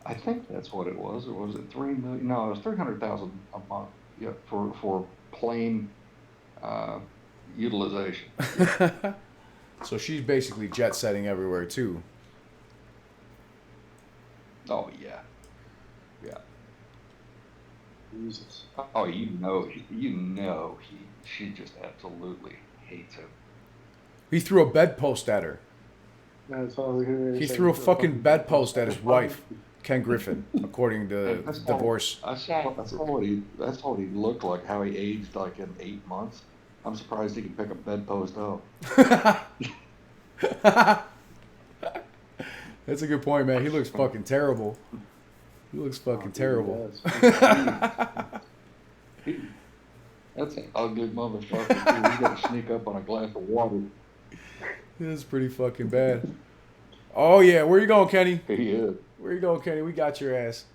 I think that's what it was. Or was it 3 million? No, it was 300,000 a month. Yeah, for plane utilization. So she's basically jet setting everywhere too. Oh yeah, yeah. Jesus. Oh, she just absolutely hates him. He threw a bedpost at her. That's all we hear. He threw a fucking bedpost at his wife, Ken Griffin, according to That's divorce. I saw what he looked like. How he aged like in 8 months. I'm surprised he can pick a bedpost up. That's a good point, man. He looks fucking terrible. He looks fucking terrible. That's an ugly motherfucker. Too. He's got to sneak up on a glass of water. That's pretty fucking bad. Oh yeah, where you going, Kenny? He is. Where you going, Kenny? We got your ass.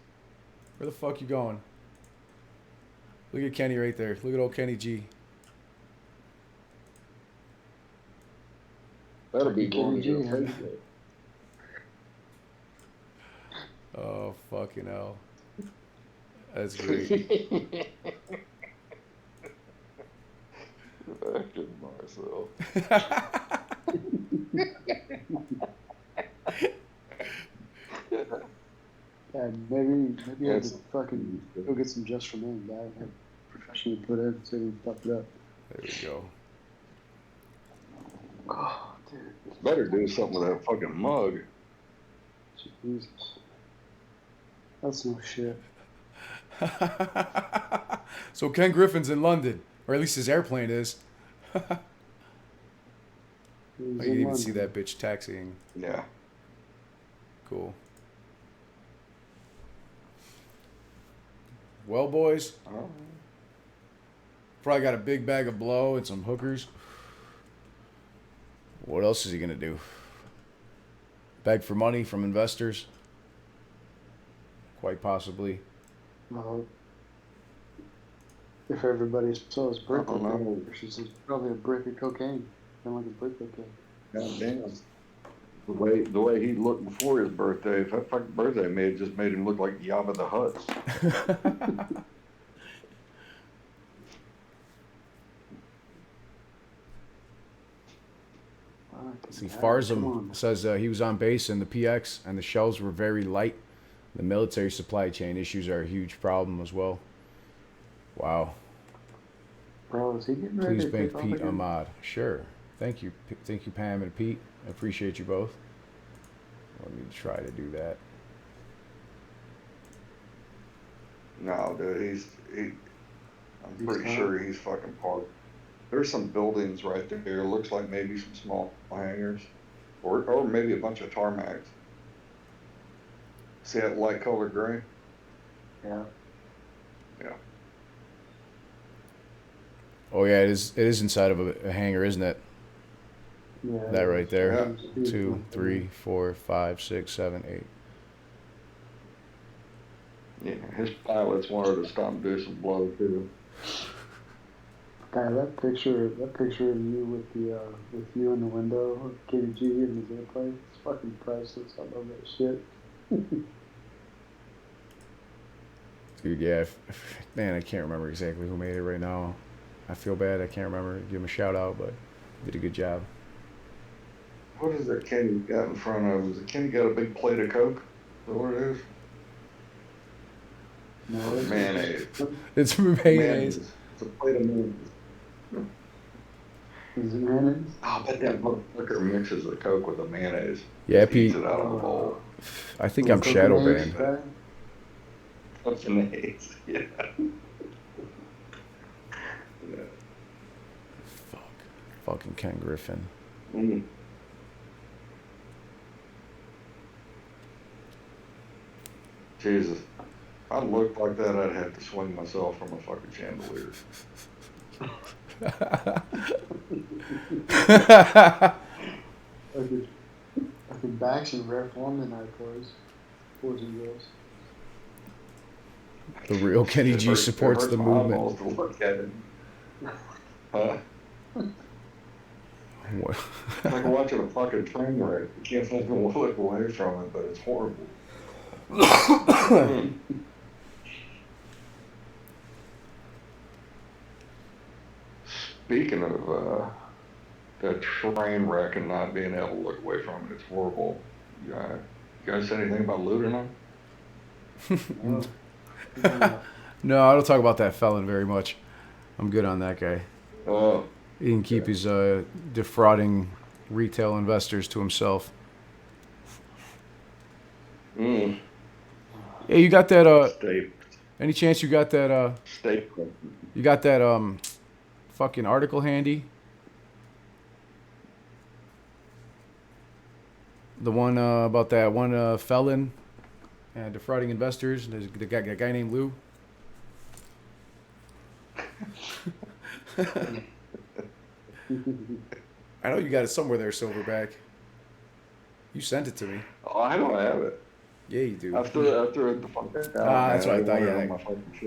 Where the fuck you going? Look at Kenny right there. Look at old Kenny G. Better be going Kenny to G, jail. Oh fucking hell. That's great. Back in myself. Yeah, maybe I could fucking go get some just for men. I have professionally put in so we fucked it up. There we go. Oh, dude. Better do something with that fucking mug. Jesus. That's no shit. So Ken Griffin's in London, or at least his airplane is. He's I in didn't even London. see that bitch taxiing. Yeah. Cool. Well, boys, probably got a big bag of blow and some hookers. What else is he gonna do? Beg for money from investors? Quite possibly. Well, if everybody saw his birthday know. cake, which is probably a brick of cocaine. Kind of like his birthday cake. God damn. The way he looked before his birthday, if that fucking birthday just made him look like Jabba the Hutt. See, Come Farzam on. says he was on base in the PX and the shells were very light. The military supply chain issues are a huge problem as well. Wow. Bro, is he getting ready Please to bank take off Pete again? Ahmad. Sure. Thank you, Pam and Pete. I appreciate you both. Let me try to do that. No, dude, I'm He's pretty not. sure he's fucking parked. There's some buildings right there. Looks like maybe some small hangars, or maybe a bunch of tarmacs. See that light colored gray? Yeah. Yeah. Oh yeah, it is inside of a hangar, isn't it? Yeah. That right there. Yeah. 2, 3, 4, 5, 6, 7, 8. Yeah, his pilots wanted to stop and do some blow too. Guy, that picture of you with the with you in the window of KDG and his airplane, it's fucking priceless. I love that shit. Dude, yeah. Man, I can't remember exactly who made it right now. I feel bad. I can't remember. Give him a shout out, but did a good job. What is that Kenny got in front of him? Is it Kenny got a big plate of Coke? Is that what it is? No, Or mayonnaise. It's mayonnaise. It's a plate of mayonnaise. is it mayonnaise? I bet that motherfucker mixes the Coke with the mayonnaise. Yeah, Just eats Pete. it out of a bowl. I think I'm shadow banned. Mayonnaise, yeah. Yeah. Fucking Ken Griffin. Mm. Jesus. If I looked like that, I'd have to swing myself from a fucking chandelier. I could back some rare form tonight, boys and girls. The real Kenny G supports the movement. To look at it. Huh? What? It's like watching a fucking train wreck. You can't fucking look away from it, but it's horrible. Speaking of that train wreck and not being able to look away from it, it's horrible. You guys said anything about looting them? No, I don't talk about that felon very much. I'm good on that guy. Oh. He can keep his defrauding retail investors to himself. Mm. Yeah, you got that State. any chance you got that State. you got that fucking article handy? The one about that one felon defrauding investors. There's the guy named Lou. I know you got it somewhere there, Silverback. You sent it to me. Oh, I don't have it. Yeah, you do. I threw it the fuck out. That's what I thought. Yeah. Yeah,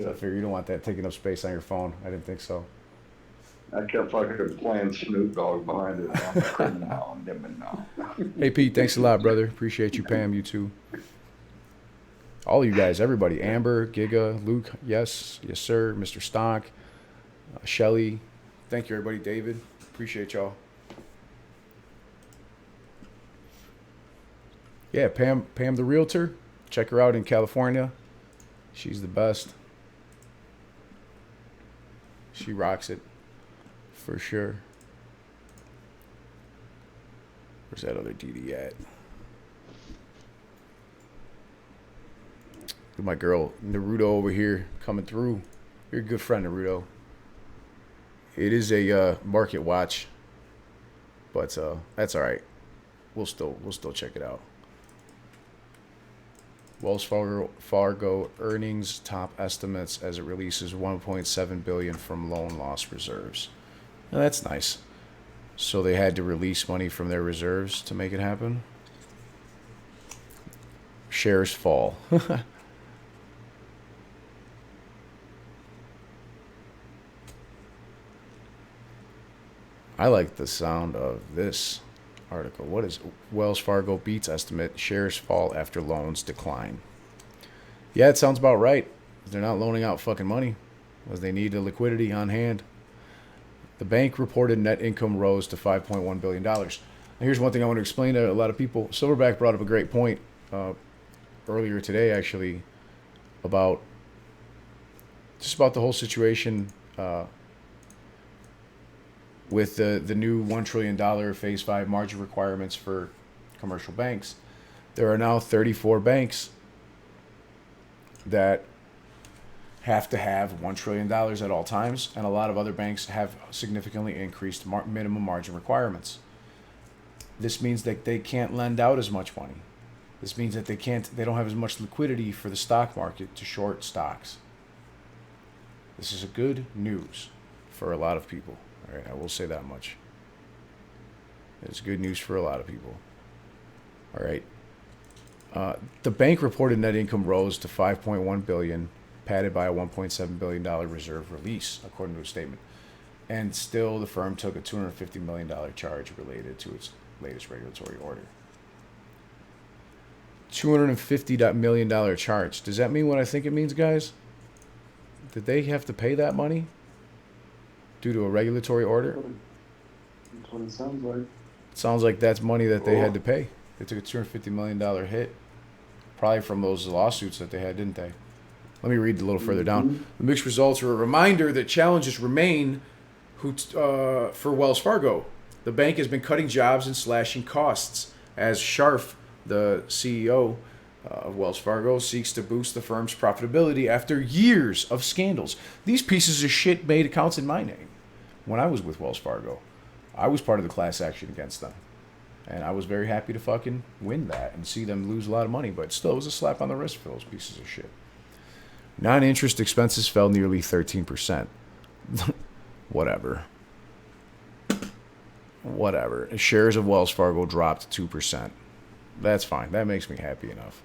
so I figured you don't want that taking up space on your phone. I didn't think so. I kept fucking playing Snoop Dogg behind it. I'm a criminal and them now. Hey, Pete, thanks a lot, brother. Appreciate you, Pam, you too. All you guys, everybody. Amber, Giga, Luke, yes, sir. Mr. Stock, Shelly. Thank you, everybody. David, appreciate y'all. Yeah, Pam the realtor. Check her out in California. She's the best. She rocks it. For sure. Where's that other DD at? Look at my girl Naruto over here coming through. You're a good friend, Naruto. It is a market watch, but that's all right. We'll still check it out. Wells Fargo earnings top estimates as it releases $1.7 billion from loan loss reserves. Now, that's nice. So they had to release money from their reserves to make it happen. Shares fall. I like the sound of this article. What is Wells Fargo beats estimate? Shares fall after loans decline. Yeah, it sounds about right. They're not loaning out fucking money because they need the liquidity on hand. The bank reported net income rose to $5.1 billion. Now, here's one thing I want to explain to a lot of people. Silverback brought up a great point earlier today, actually, about the whole situation with the new $1 trillion Phase 5 margin requirements for commercial banks. There are now 34 banks that have to have $1 trillion at all times, and a lot of other banks have significantly increased minimum margin requirements. This means that they can't lend out as much money. This means that they don't have as much liquidity for the stock market to short stocks. This is a good news for a lot of people. All right, I will say that much. It's good news for a lot of people. All right. The bank reported net income rose to $5.1 billion, padded by a $1.7 billion reserve release, according to a statement. And still, the firm took a $250 million charge related to its latest regulatory order. $250 million charge. Does that mean what I think it means, guys? Did they have to pay that money due to a regulatory order? That's what it sounds like. Sounds like that's money that they had to pay. They took a $250 million hit, probably from those lawsuits that they had, didn't they? Let me read a little further down. The mixed results are a reminder that challenges remain for Wells Fargo. The bank has been cutting jobs and slashing costs as Scharf, the CEO of Wells Fargo, seeks to boost the firm's profitability after years of scandals. These pieces of shit made accounts in my name when I was with Wells Fargo. I was part of the class action against them. And I was very happy to fucking win that and see them lose a lot of money. But still, it was a slap on the wrist for those pieces of shit. Non-interest expenses fell nearly 13%. Whatever. Shares of Wells Fargo dropped 2%. That's fine. That makes me happy enough.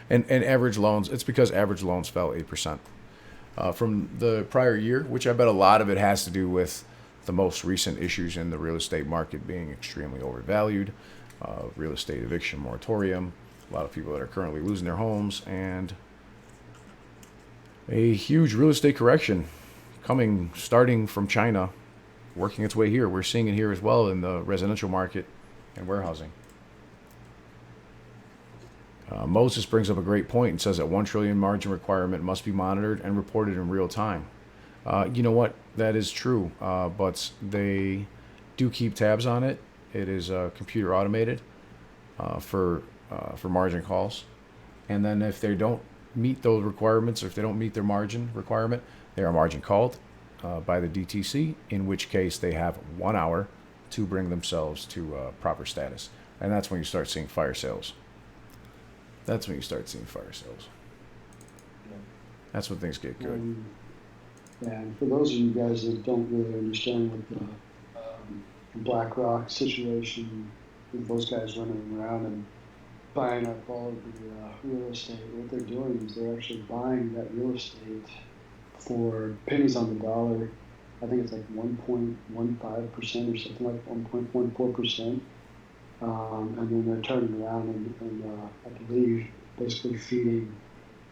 and average loans, it's because average loans fell 8%. From the prior year, which I bet a lot of it has to do with the most recent issues in the real estate market being extremely overvalued, real estate eviction moratorium, a lot of people that are currently losing their homes, and a huge real estate correction starting from China, working its way here. We're seeing it here as well in the residential market and warehousing. Moses brings up a great point and says that 1 trillion margin requirement must be monitored and reported in real time. You know what? That is true, but they do keep tabs on it. It is computer automated for margin calls, and then if they don't meet those requirements, or if they don't meet their margin requirement, they are margin called by the DTC. In which case, they have 1 hour to bring themselves to proper status, and that's when you start seeing fire sales. That's when things get good. Yeah, and for those of you guys that don't really understand what the BlackRock situation, with those guys running around and buying up all of the real estate, what they're doing is they're actually buying that real estate for pennies on the dollar. I think it's like 1.15% or something like 1.14%. And then they're turning around and I believe basically feeding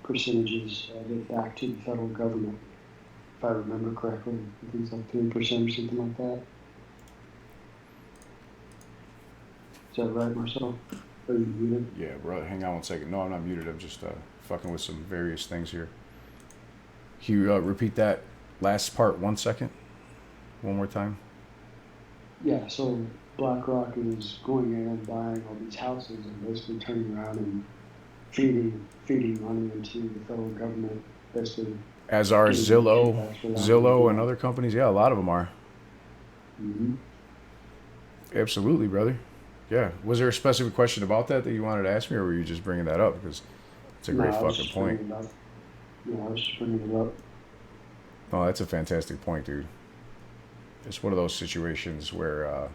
percentages of it back to the federal government. If I remember correctly, I think it's like 3% or something like that. Is that right, Marcel? Are you muted? Yeah, bro. Hang on one second. No, I'm not muted. I'm just fucking with some various things here. Can you repeat that last part 1 second? One more time? Yeah, so BlackRock is going in and buying all these houses and basically turning around and feeding money into the federal government, basically. As are Zillow and other companies. Yeah, a lot of them are. Mm-hmm. Absolutely, brother. Yeah. Was there a specific question about that you wanted to ask me, or were you just bringing that up? Because it's a great fucking point. I was just bringing it up. Oh, that's a fantastic point, dude. It's one of those situations where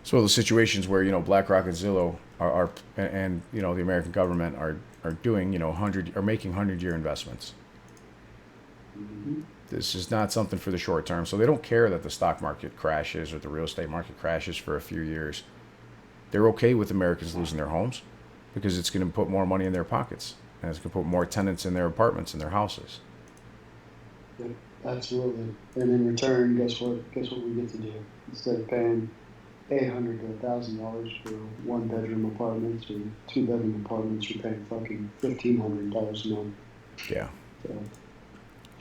BlackRock and Zillow are and the American government are doing making 100-year investments. Mm-hmm. This is not something for the short term, so they don't care that the stock market crashes or the real estate market crashes for a few years. They're okay with Americans losing their homes because it's going to put more money in their pockets, and it's going to put more tenants in their apartments and their houses. Yep, absolutely. And in return, guess what we get to do? Instead of paying $800 to $1,000 for 1-bedroom apartments or 2-bedroom apartments, you're paying fucking $1,500 a month. Yeah. So,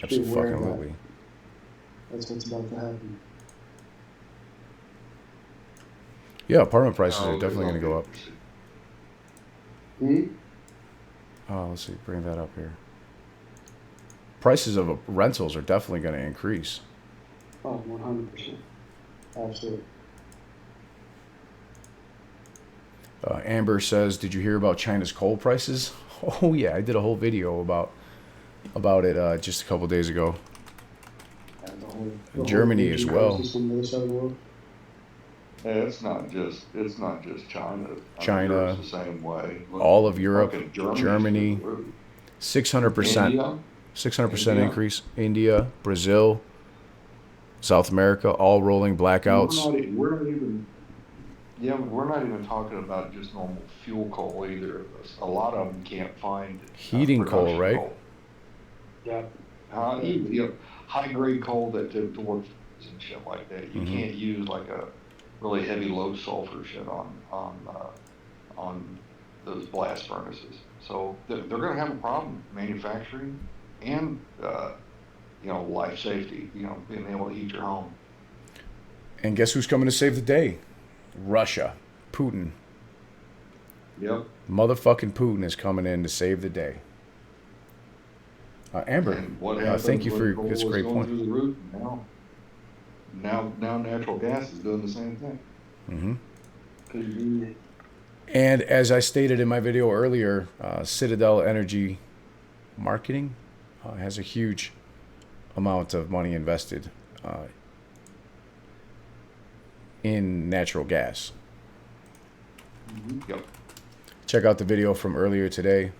absolutely. That's what's about to happen. Yeah, apartment prices are definitely going to go up. Oh, let's see, bring that up here. Prices of rentals are definitely going to increase. Oh, 100%. Absolutely. Amber says, did you hear about China's coal prices? Oh, yeah, I did a whole video about it just a couple days ago. whole Germany as energy well. crisis on the other side of the world. Yeah, it's not just China. I mean, China, Europe's the same way. Look, all of Europe, fucking Germany, through the roof. 600%, India, 600% India. increase. India, Brazil, South America, all rolling blackouts. We're not even talking about just normal fuel coal either. A lot of them can't find Heating coal, production right? coal. Yeah, high grade coal that to work and shit like that. You can't use like a really heavy low sulfur shit on those blast furnaces. So they're going to have a problem manufacturing and life safety. Being able to heat your home. And guess who's coming to save the day? Russia. Putin. Yep. Motherfucking Putin is coming in to save the day. Amber, And what happens thank you when for coal this is great going point. through the roof? Now natural gas is doing the same thing. Mm-hmm. And as I stated in my video earlier, Citadel Energy Marketing has a huge amount of money invested in natural gas. Yep. Check out the video from earlier today,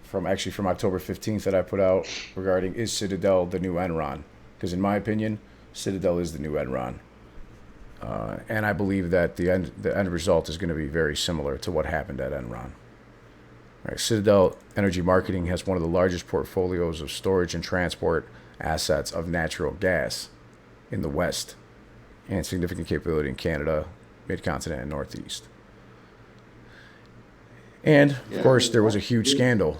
from October 15th that I put out regarding, is Citadel the new Enron? Because in my opinion, Citadel is the new Enron. And I believe that the end result is going to be very similar to what happened at Enron. Right. Citadel Energy Marketing has one of the largest portfolios of storage and transport assets of natural gas in the West, and significant capability in Canada, Mid-Continent, and Northeast. And, of course, there was a huge scandal.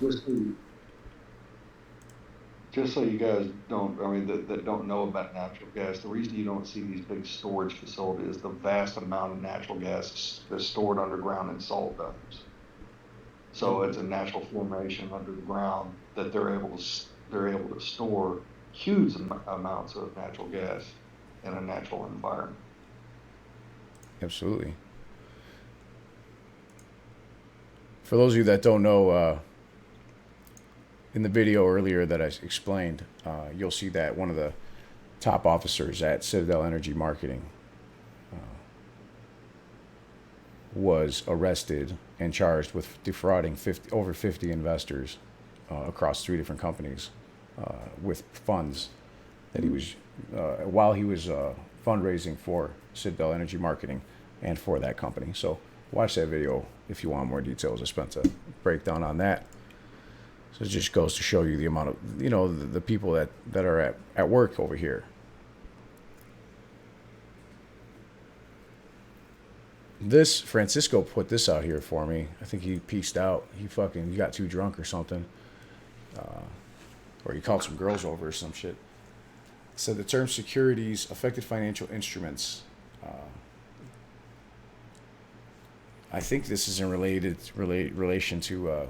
Just so you guys that don't know about natural gas, the reason you don't see these big storage facilities is the vast amount of natural gas is stored underground in salt domes. So it's a natural formation under the ground that they're able to store huge amounts of natural gas in a natural environment. Absolutely. For those of you that don't know, in the video earlier that I explained, you'll see that one of the top officers at Citadel Energy Marketing was arrested and charged with defrauding over 50 investors across 3 different companies with funds that he was, while he was fundraising for Citadel Energy Marketing and for that company. So watch that video if you want more details. I spent a breakdown on that. So it just goes to show you the amount of, the people that are at work over here. Francisco put this out here for me. I think he pieced out. He got too drunk or something. Or he called some girls over or some shit. So the term securities affected financial instruments. I think this is in relation to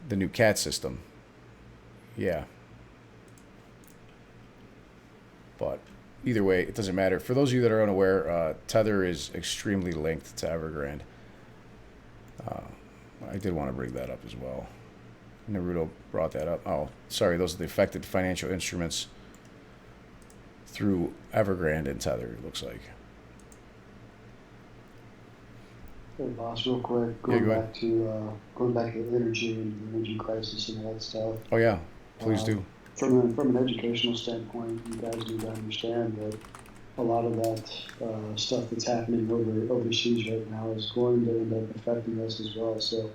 the new CAT system. Yeah. But either way, it doesn't matter. For those of you that are unaware, Tether is extremely linked to Evergrande. I did want to bring that up as well. Naruto brought that up. Oh, sorry, those are the affected financial instruments through Evergrande and Tether, it looks like. Hey, boss, real quick, going back to energy and the energy crisis and all that stuff. Oh yeah, please do. From an educational standpoint, you guys need to understand that a lot of that stuff that's happening overseas right now is going to end up affecting us as well. So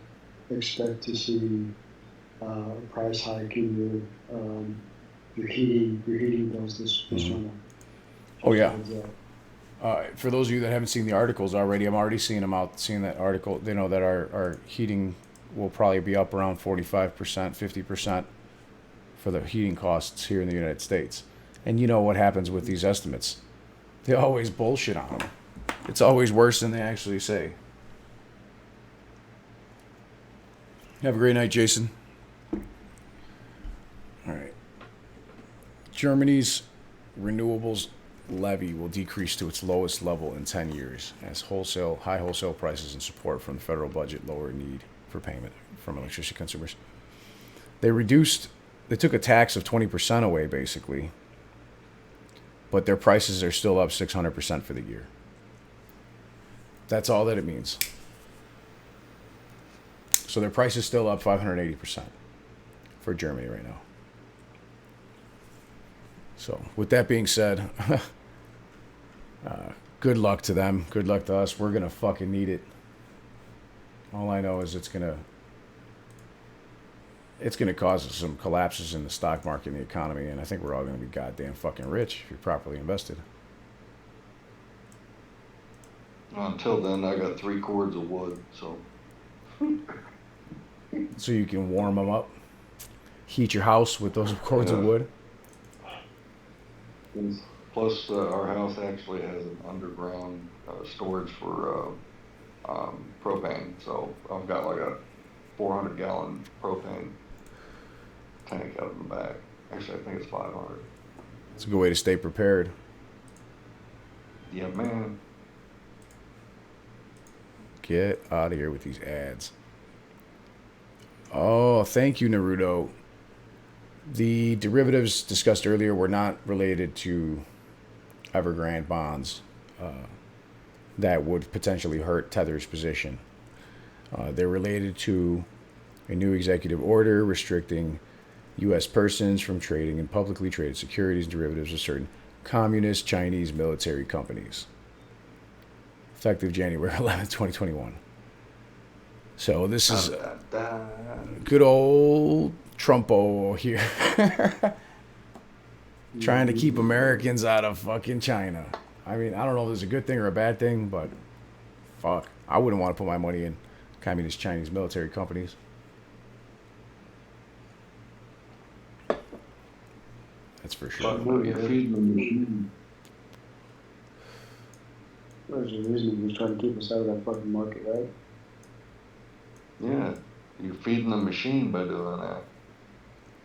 expect to see a price hike in your heating bills this winter. Oh yeah. For those of you that haven't seen the articles already, I'm already seeing that article. They know that our heating will probably be up around 45%, 50% for the heating costs here in the United States. And you know what happens with these estimates. They always bullshit on them. It's always worse than they actually say. Have a great night, Jason. All right. Germany's renewables levy will decrease to its lowest level in 10 years as high wholesale prices and support from the federal budget lower need for payment from electricity consumers. They reduced took a tax of 20% away, basically. But their prices are still up 600% for the year. That's all that it means. So their price is still up 580% for Germany right now. So with that being said, good luck to them. Good luck to us. We're going to fucking need it. All I know is it's going to cause some collapses in the stock market and the economy, and I think we're all going to be goddamn fucking rich if you're properly invested. Until then, I got 3 cords of wood, so. So you can warm them up, heat your house with those cords of wood. Plus, our house actually has an underground storage for propane, so I've got like a 400-gallon propane tank out in the back. Actually, I think it's 500. It's a good way to stay prepared. Yeah, man. Get out of here with these ads. Oh, thank you, Naruto. The derivatives discussed earlier were not related to Evergrande bonds that would potentially hurt Tether's position. They're related to a new executive order restricting U.S. persons from trading in publicly traded securities and derivatives of certain communist Chinese military companies. Effective January 11th, 2021. So this is good old Trumpo here. Trying to keep Americans out of fucking China. I mean, I don't know if it's a good thing or a bad thing, but fuck. I wouldn't want to put my money in communist Chinese military companies. That's for sure. You're feeding the machine. There's a reason he's trying to keep us out of that fucking market, right? Yeah, you're feeding the machine by doing that.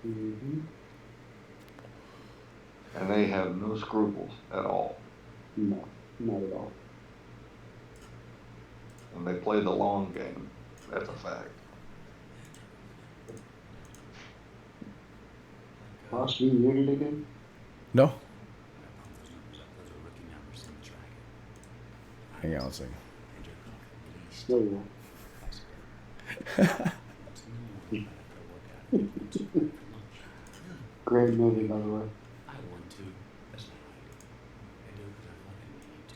Mm-hmm. And they have no scruples at all. No, not at all. And they play the long game. That's a fact. Boss, you muted again? No? Hang on a second. There you go. Great movie, by the way. I want to. That's not how I do it. I do it because I fucking need to.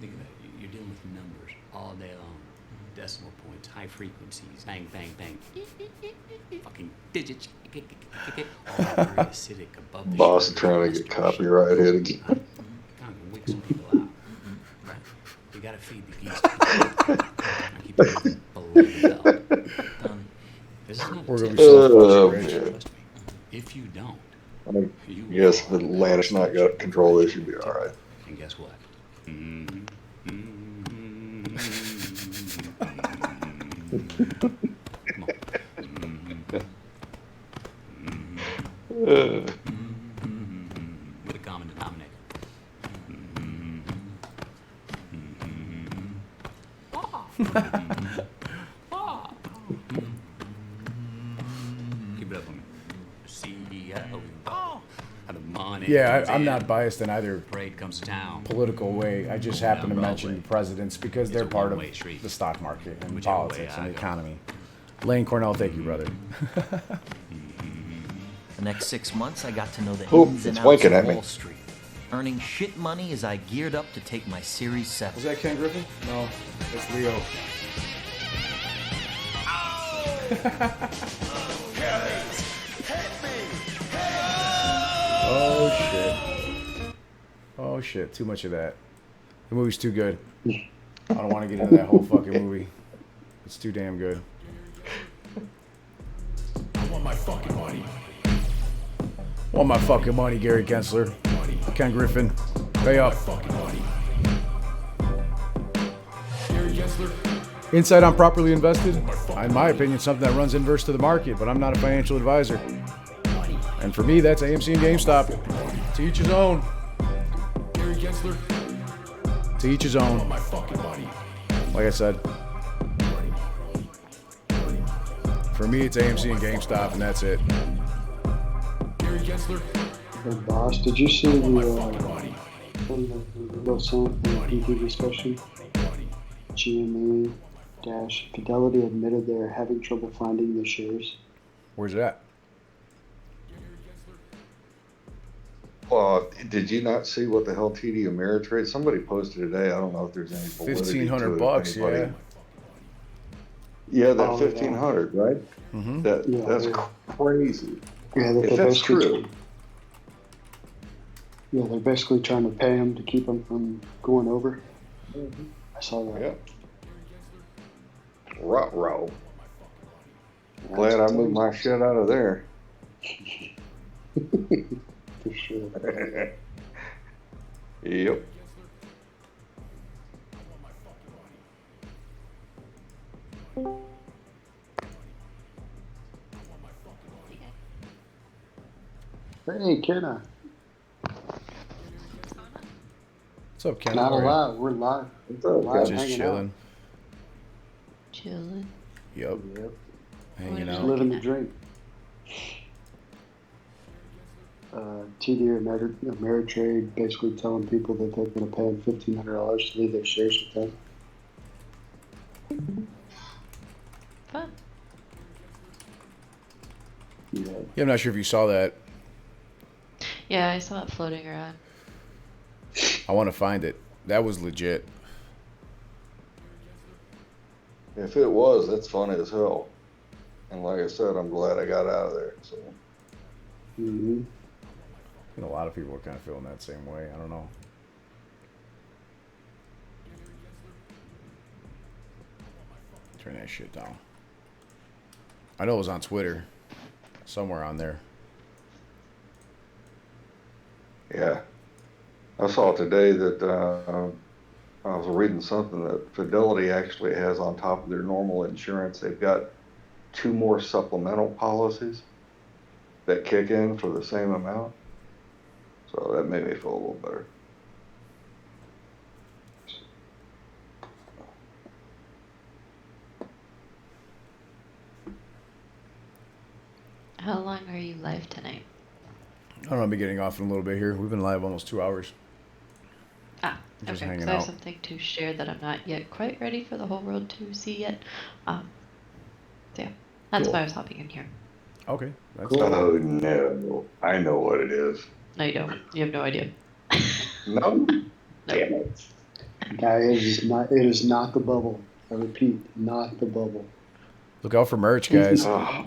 Think of it. You're dealing with numbers all day long. Decimal points, high frequencies, bang, bang, bang. Fucking digits. All very acidic above the Boss shoulder. trying to get copyright hit again. Kind of wake some people out. Right? You gotta feed the geese. I keep it below the belt. This is not We're gonna a be test. so fucking rich. Trust me. If you don't, you Yes, will but Atlantis not got control. They should be all right. And guess what? Come on. With a common denominator. Keep it up on me. CEO. Out of money. Yeah, I'm not biased in either Parade comes to town. political way. I just happen to mention the presidents because they're a part of one-way street. the stock market and Whichever way politics I and the go. economy. Lane Cornell, thank you, brother. The next 6 months, I got to know the Oh, ins and it's outs winking of at me. Wall Street, earning shit money as I geared up to take my Series 7. Was that Ken Griffin? No, that's Leo. Oh shit. Oh shit, too much of that. The movie's too good. I don't want to get into that whole fucking movie. It's too damn good. I want my fucking money. Want my fucking money, Gary Gensler. Ken Griffin. Pay up. Fucking money. Gary Gensler. Insight on properly invested? In my opinion, something that runs inverse to the market, but I'm not a financial advisor. And for me, that's AMC and GameStop. To each his own. Gary Gensler. To each his own. My fucking money. Like I said. For For me, it's AMC and GameStop, and that's it. Hey, boss, did you see the little sign from the PP discussion? GME Fidelity admitted they're having trouble finding the shares. Where's it at? Well, did you not see what the hell TD Ameritrade? Somebody posted today. I don't know if there's any validity to it, if $1,500, anybody- yeah. Yeah, that Oh, 1,500, right? Mm-hmm. That's crazy. Yeah, If they're that's basically true, yeah, they're basically trying to pay them to keep them from going over. I saw that. yeah. Ruh-roh. Glad I moved my shit out of there. For sure. Yep. Hey, Kenna. What's up, Ken? Not How a are you? lot. We're live. What's up, Live Just hanging chilling. Chilling. Yep. Yep. Hanging What out. are Living the at? dream. TD Ameritrade basically telling people that they're going to pay them $1,500 to leave their shares with them. Fun. Yeah. Yeah, I'm not sure if you saw that. Yeah, I saw it floating around. I want to find it. That was legit. If it was, that's funny as hell. And like I said, I'm glad I got out of there. So Mm-hmm. I think a lot of people are kind of feeling that same way. I don't know. Turn that shit down. I know it was on Twitter. Somewhere on there. yeah, I saw today that I was reading something that Fidelity actually has on top of their normal insurance. They've got 2 more supplemental policies that kick in for the same amount. So that made me feel a little better. How long are you live tonight? I don't know. I'll be getting off in a little bit here. We've been live almost 2 hours. Ah, Just okay. hanging So I have out. something to share that I'm not yet quite ready for the whole world to see yet. So yeah, that's Cool. why I was hopping in here. Okay. That's Oh no, I know what it is. No, you don't. You have no idea. No, No. damn it. Guy, it is not the bubble. I repeat, not the bubble. Look out for merch, guys. Oh,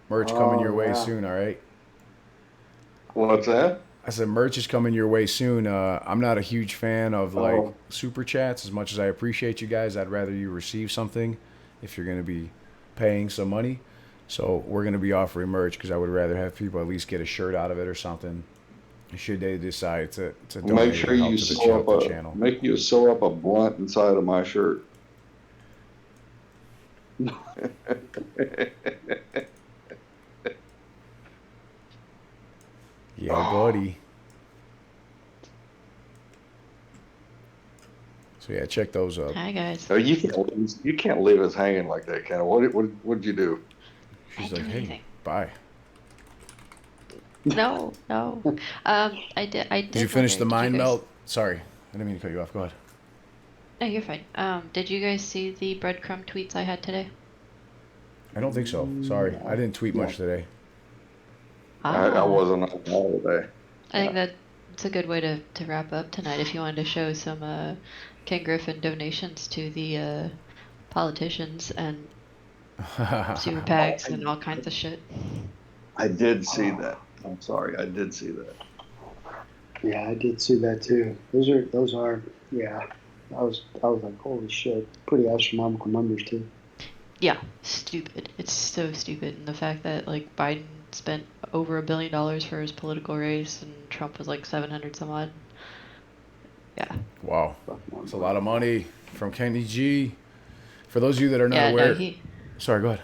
Merch coming your Oh, way yeah. soon, all right? what's that? I said merch is coming your way soon. I'm not a huge fan of like Oh. super chats. As much as I appreciate you guys, I'd rather you receive something if you're going to be paying some money. So we're going to be offering merch because I would rather have people at least get a shirt out of it or something. Should they decide to donate Make sure and help you to the sew up channel. make you sew up a blunt inside of my shirt. Yeah, buddy. So yeah, check those up. Hi guys. Oh, you can't leave us hanging like that, Ken. What'd you do? She's I like, do hey, anything. bye. No. I did. Did you finish the wonder, did mind you guys- melt? Sorry, I didn't mean to cut you off. Go ahead. No, you're fine. Did you guys see the breadcrumb tweets I had today? I don't think so. Sorry, I didn't tweet much today. I wasn't on holiday. I think that's a good way to wrap up tonight. If you wanted to show some Ken Griffin donations to the politicians and super PACs and all kinds of shit. I did see that. I'm sorry, I did see that. Yeah, I did see that too. Those are yeah. I was like, holy shit, pretty astronomical numbers too. Yeah, stupid. It's so stupid. And the fact that like Biden spent over $1 billion for his political race and Trump was like 700 some odd. Yeah. Wow, that's a lot of money from Kenny G. For those of you that are not Yeah, aware, no, sorry, go ahead.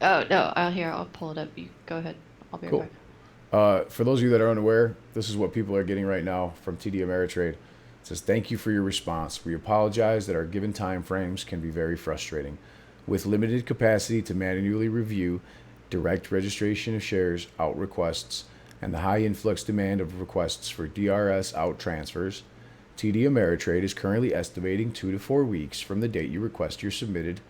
Oh no, I'll pull it up. You go ahead. I'll be right Cool. back. For those of you that are unaware, this is what people are getting right now from TD Ameritrade. It says, thank you for your response. We apologize that our given time frames can be very frustrating. with limited capacity to manually review direct registration of shares out requests and the high influx demand of requests for DRS out transfers, TD Ameritrade is currently estimating 2 to 4 weeks from the date your request was submitted,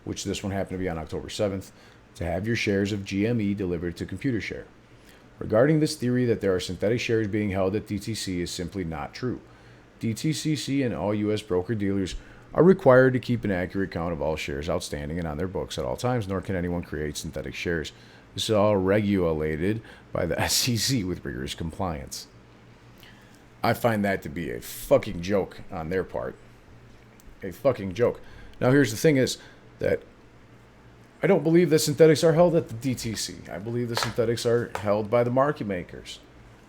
which this one happened to be on October 7th, to have your shares of GME delivered to ComputerShare. Regarding this theory that there are synthetic shares being held at DTC is simply not true. DTCC and all U.S. broker-dealers are required to keep an accurate count of all shares outstanding and on their books at all times, nor can anyone create synthetic shares. This is all regulated by the SEC with rigorous compliance. I find that to be a fucking joke on their part. A fucking joke. Now, here's the thing is that I don't believe that synthetics are held at the DTC. I believe the synthetics are held by the market makers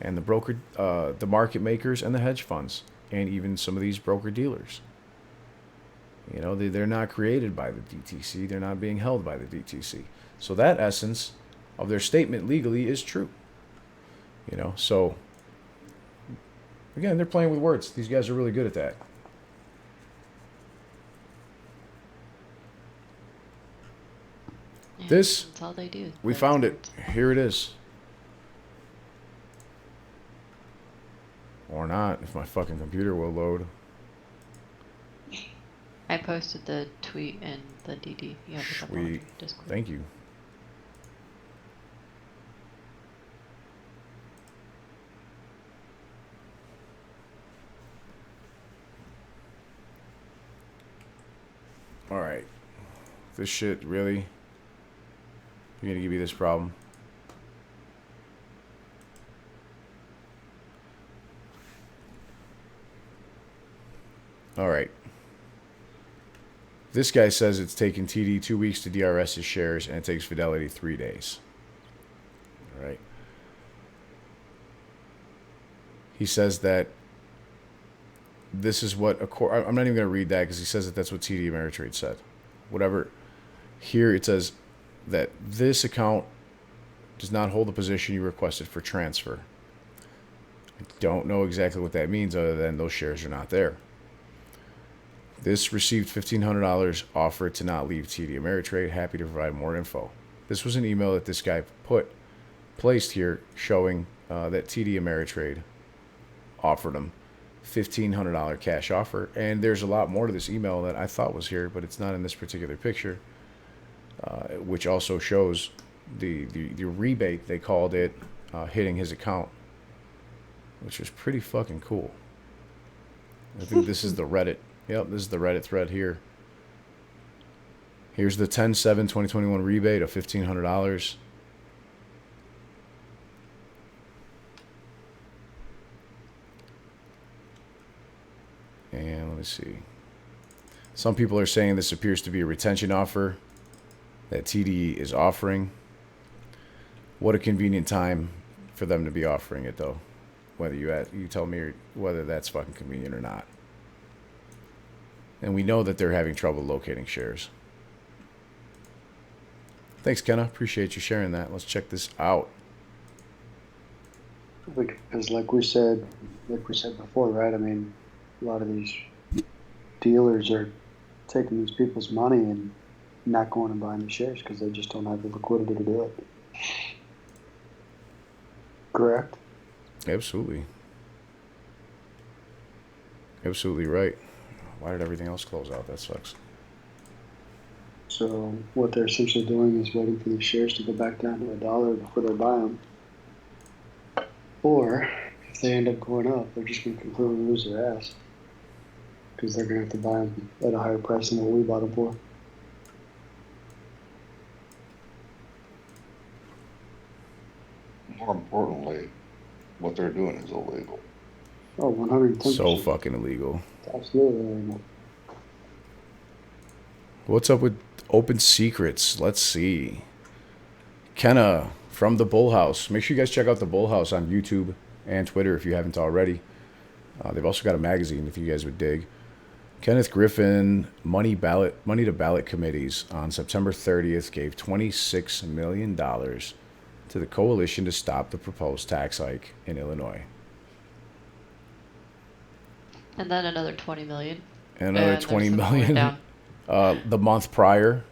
and the market makers and the hedge funds and even some of these broker dealers. You know, they're not created by the DTC. They're not being held by the DTC. So that essence of their statement legally is true. You know, so again, they're playing with words. These guys are really good at that. Yeah, This, that's all they do. we That's found all it. Here it is. Or not, if my fucking computer will load. I posted the tweet in the DD. You have it up on Sweet. Discord. Thank you. All right. This shit, really? You're gonna give me this problem? All right. This guy says it's taken TD 2 weeks to DRS his shares, and it takes Fidelity 3 days. All right. He says that this is what I'm not even going to read that because he says that that's what TD Ameritrade said. Whatever. Here it says that this account does not hold the position you requested for transfer. I don't know exactly what that means other than those shares are not there. This received $1,500 offered to not leave TD Ameritrade. Happy to provide more info. This was an email that this guy placed here showing that TD Ameritrade offered him $1,500 cash offer. And there's a lot more to this email that I thought was here, but it's not in this particular picture, which also shows the rebate, they called it, hitting his account, which was pretty fucking cool. I think this is the Reddit. Yep, this is the Reddit thread here. Here's the 10/7/2021 rebate of $1,500. And let me see. Some people are saying this appears to be a retention offer that TD is offering. What a convenient time for them to be offering it, though. Whether you tell me whether that's fucking convenient or not. And we know that they're having trouble locating shares. Thanks, Kenna. Appreciate you sharing that. Let's check this out. Because like we said before, right? I mean, a lot of these dealers are taking these people's money and not going and buying the shares because they just don't have the liquidity to do it. Correct? Absolutely. Absolutely right. Why did everything else close out? That sucks. So what they're essentially doing is waiting for the shares to go back down to $1 before they buy them. Or if they end up going up, they're just going to completely lose their ass because they're going to have to buy them at a higher price than what we bought them for. More importantly, what they're doing is illegal. Oh, 110%. So fucking illegal. It's absolutely illegal. What's up with Open Secrets? Let's see. Kenna from the Bull House. Make sure you guys check out the Bull House on YouTube and Twitter if you haven't already. They've also got a magazine if you guys would dig. Kenneth Griffin, Money to Ballot Committees on September 30th gave $26 million to the coalition to stop the proposed tax hike in Illinois. And then another 20 million. And another And 20 there's some going million. down. the month prior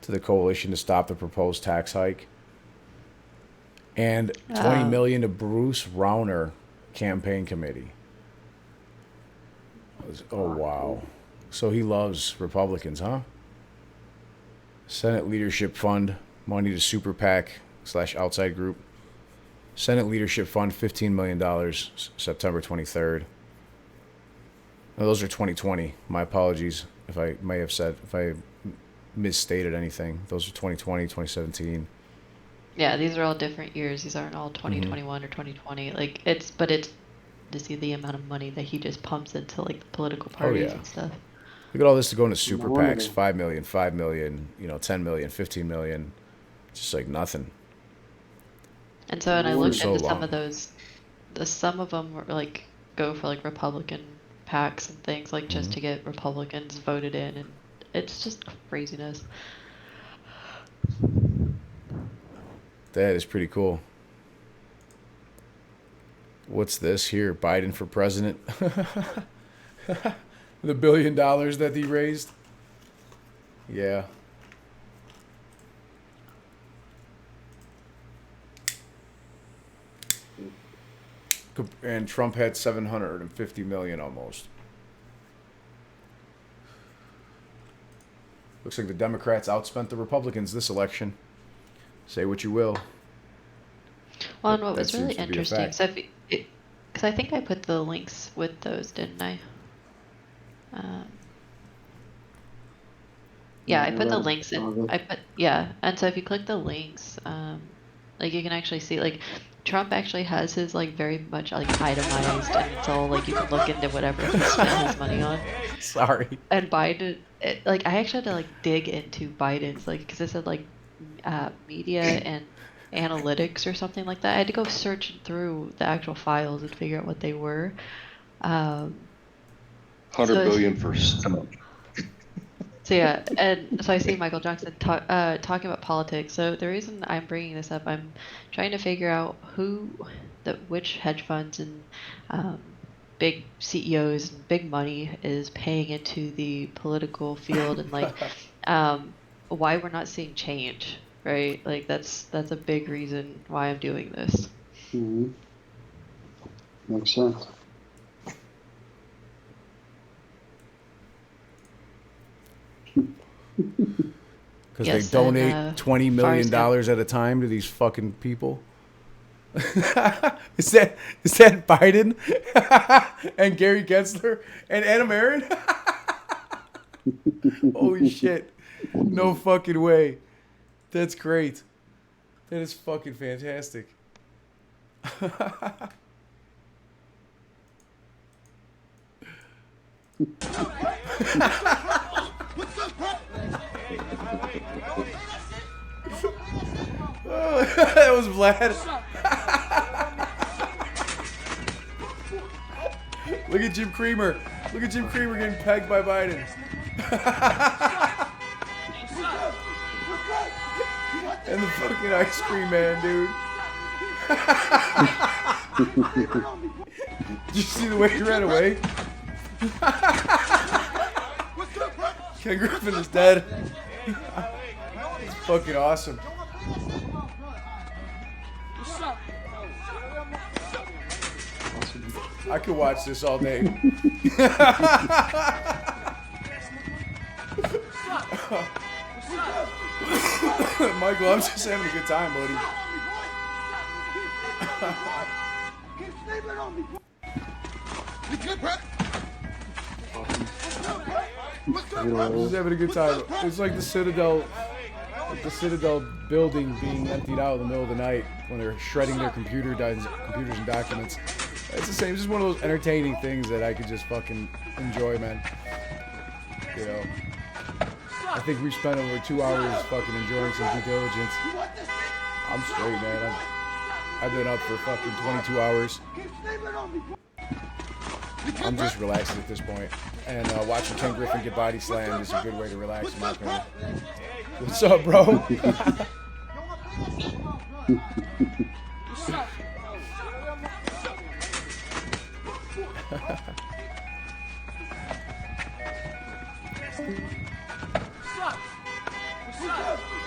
to the coalition to stop the proposed tax hike. And $20 million to Bruce Rauner campaign committee. Oh, wow. So he loves Republicans, huh? Senate Leadership Fund, money to Super PAC / outside group. Senate Leadership Fund, $15 million, September 23rd. No, those are 2020. My apologies if I misstated anything. Those are 2020, 2017. Yeah, these are all different years. These aren't all 2021 or 2020. Like it's to see the amount of money that he just pumps into like the political parties and stuff. Look at all this to go into super PACs. 5 million, 5 million, 10 million, 15 million. Just like nothing. And so, and I looked into some of those. Some of them were like go for like Republican PACs and things like just to get Republicans voted in, and it's just craziness. That is pretty cool. What's this here? Biden for president? The $1 billion that he raised? Yeah. And Trump had 750 million almost. Looks like the Democrats outspent the Republicans this election. Say what you will. Well, and what was really interesting, so because I think I put the links with those, didn't I? Yeah, I put the links in. And so if you click the links, like you can actually see, like Trump actually has his like very much like itemized, and it's all like you can look into whatever he spent his money on. Sorry. And Biden, like I actually had to like dig into Biden's, like because it said like media and analytics or something like that. I had to go search through the actual files and figure out what they were. 100 billion for stomach. So yeah, and so I see Michael Johnson talking about politics. So the reason I'm bringing this up, I'm trying to figure out which hedge funds and big CEOs and big money is paying into the political field, and like why we're not seeing change, right? Like that's a big reason why I'm doing this. Mm-hmm. Makes sense. Because they donate $20 million at a time to these fucking people. Is that Biden and Gary Gensler and Anna Marin? Holy shit. No fucking way. That's great. That is fucking fantastic. That was Vlad. Look at Jim Cramer. Look at Jim Cramer getting pegged by Biden. And the fucking ice cream man, dude. Did you see the way he ran away? Ken Griffin is dead. It's fucking awesome. I could watch this all day. Michael, I'm just having a good time, buddy. I'm just having a good time. It's like the Citadel building being emptied out in the middle of the night when they're shredding their computers and documents. It's the same. It's just one of those entertaining things that I could just fucking enjoy, man. You know, I think we spent over 2 hours fucking enjoying some due diligence. I'm straight, man. I've been up for fucking 22 hours. I'm just relaxing at this point. And watching Ken Griffin get body slammed is a good way to relax, in my opinion. What's up, bro?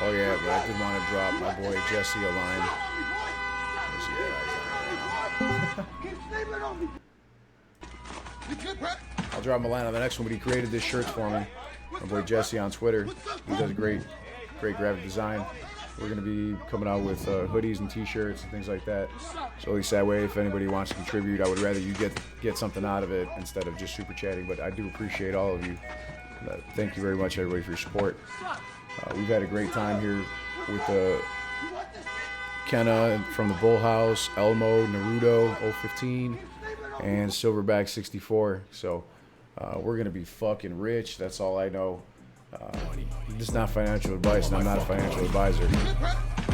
Oh yeah, but I did want to drop my boy Jesse a line. I'll drop him a line on the next one, but he created this shirt for me. My boy Jesse on Twitter. He does great graphic design. We're going to be coming out with hoodies and t-shirts and things like that. So at least that way, if anybody wants to contribute, I would rather you get something out of it instead of just super chatting. But I do appreciate all of you. Thank you very much, everybody, for your support. We've had a great time here with Kenna from the Bull House, Elmo, Naruto 015, and Silverback 64. So we're going to be fucking rich. That's all I know. This is not financial advice, and I'm not a financial advisor.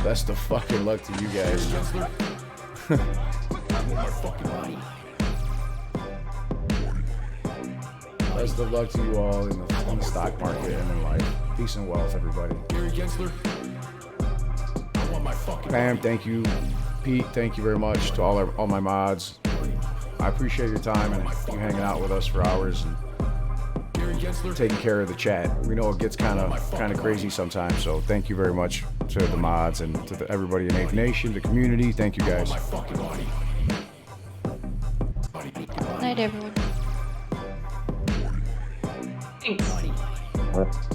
Best of fucking luck to you guys. Best of luck to you all in the stock market and in life. Peace and wealth, everybody. Pam, thank you. Pete, thank you very much to all my mods. I appreciate your time and you hanging out with us for hours and taking care of the chat. We know it gets kind of crazy sometimes, so thank you very much to the mods and to everybody in Ape Nation, the community. Thank you guys. Night, everyone. Thanks.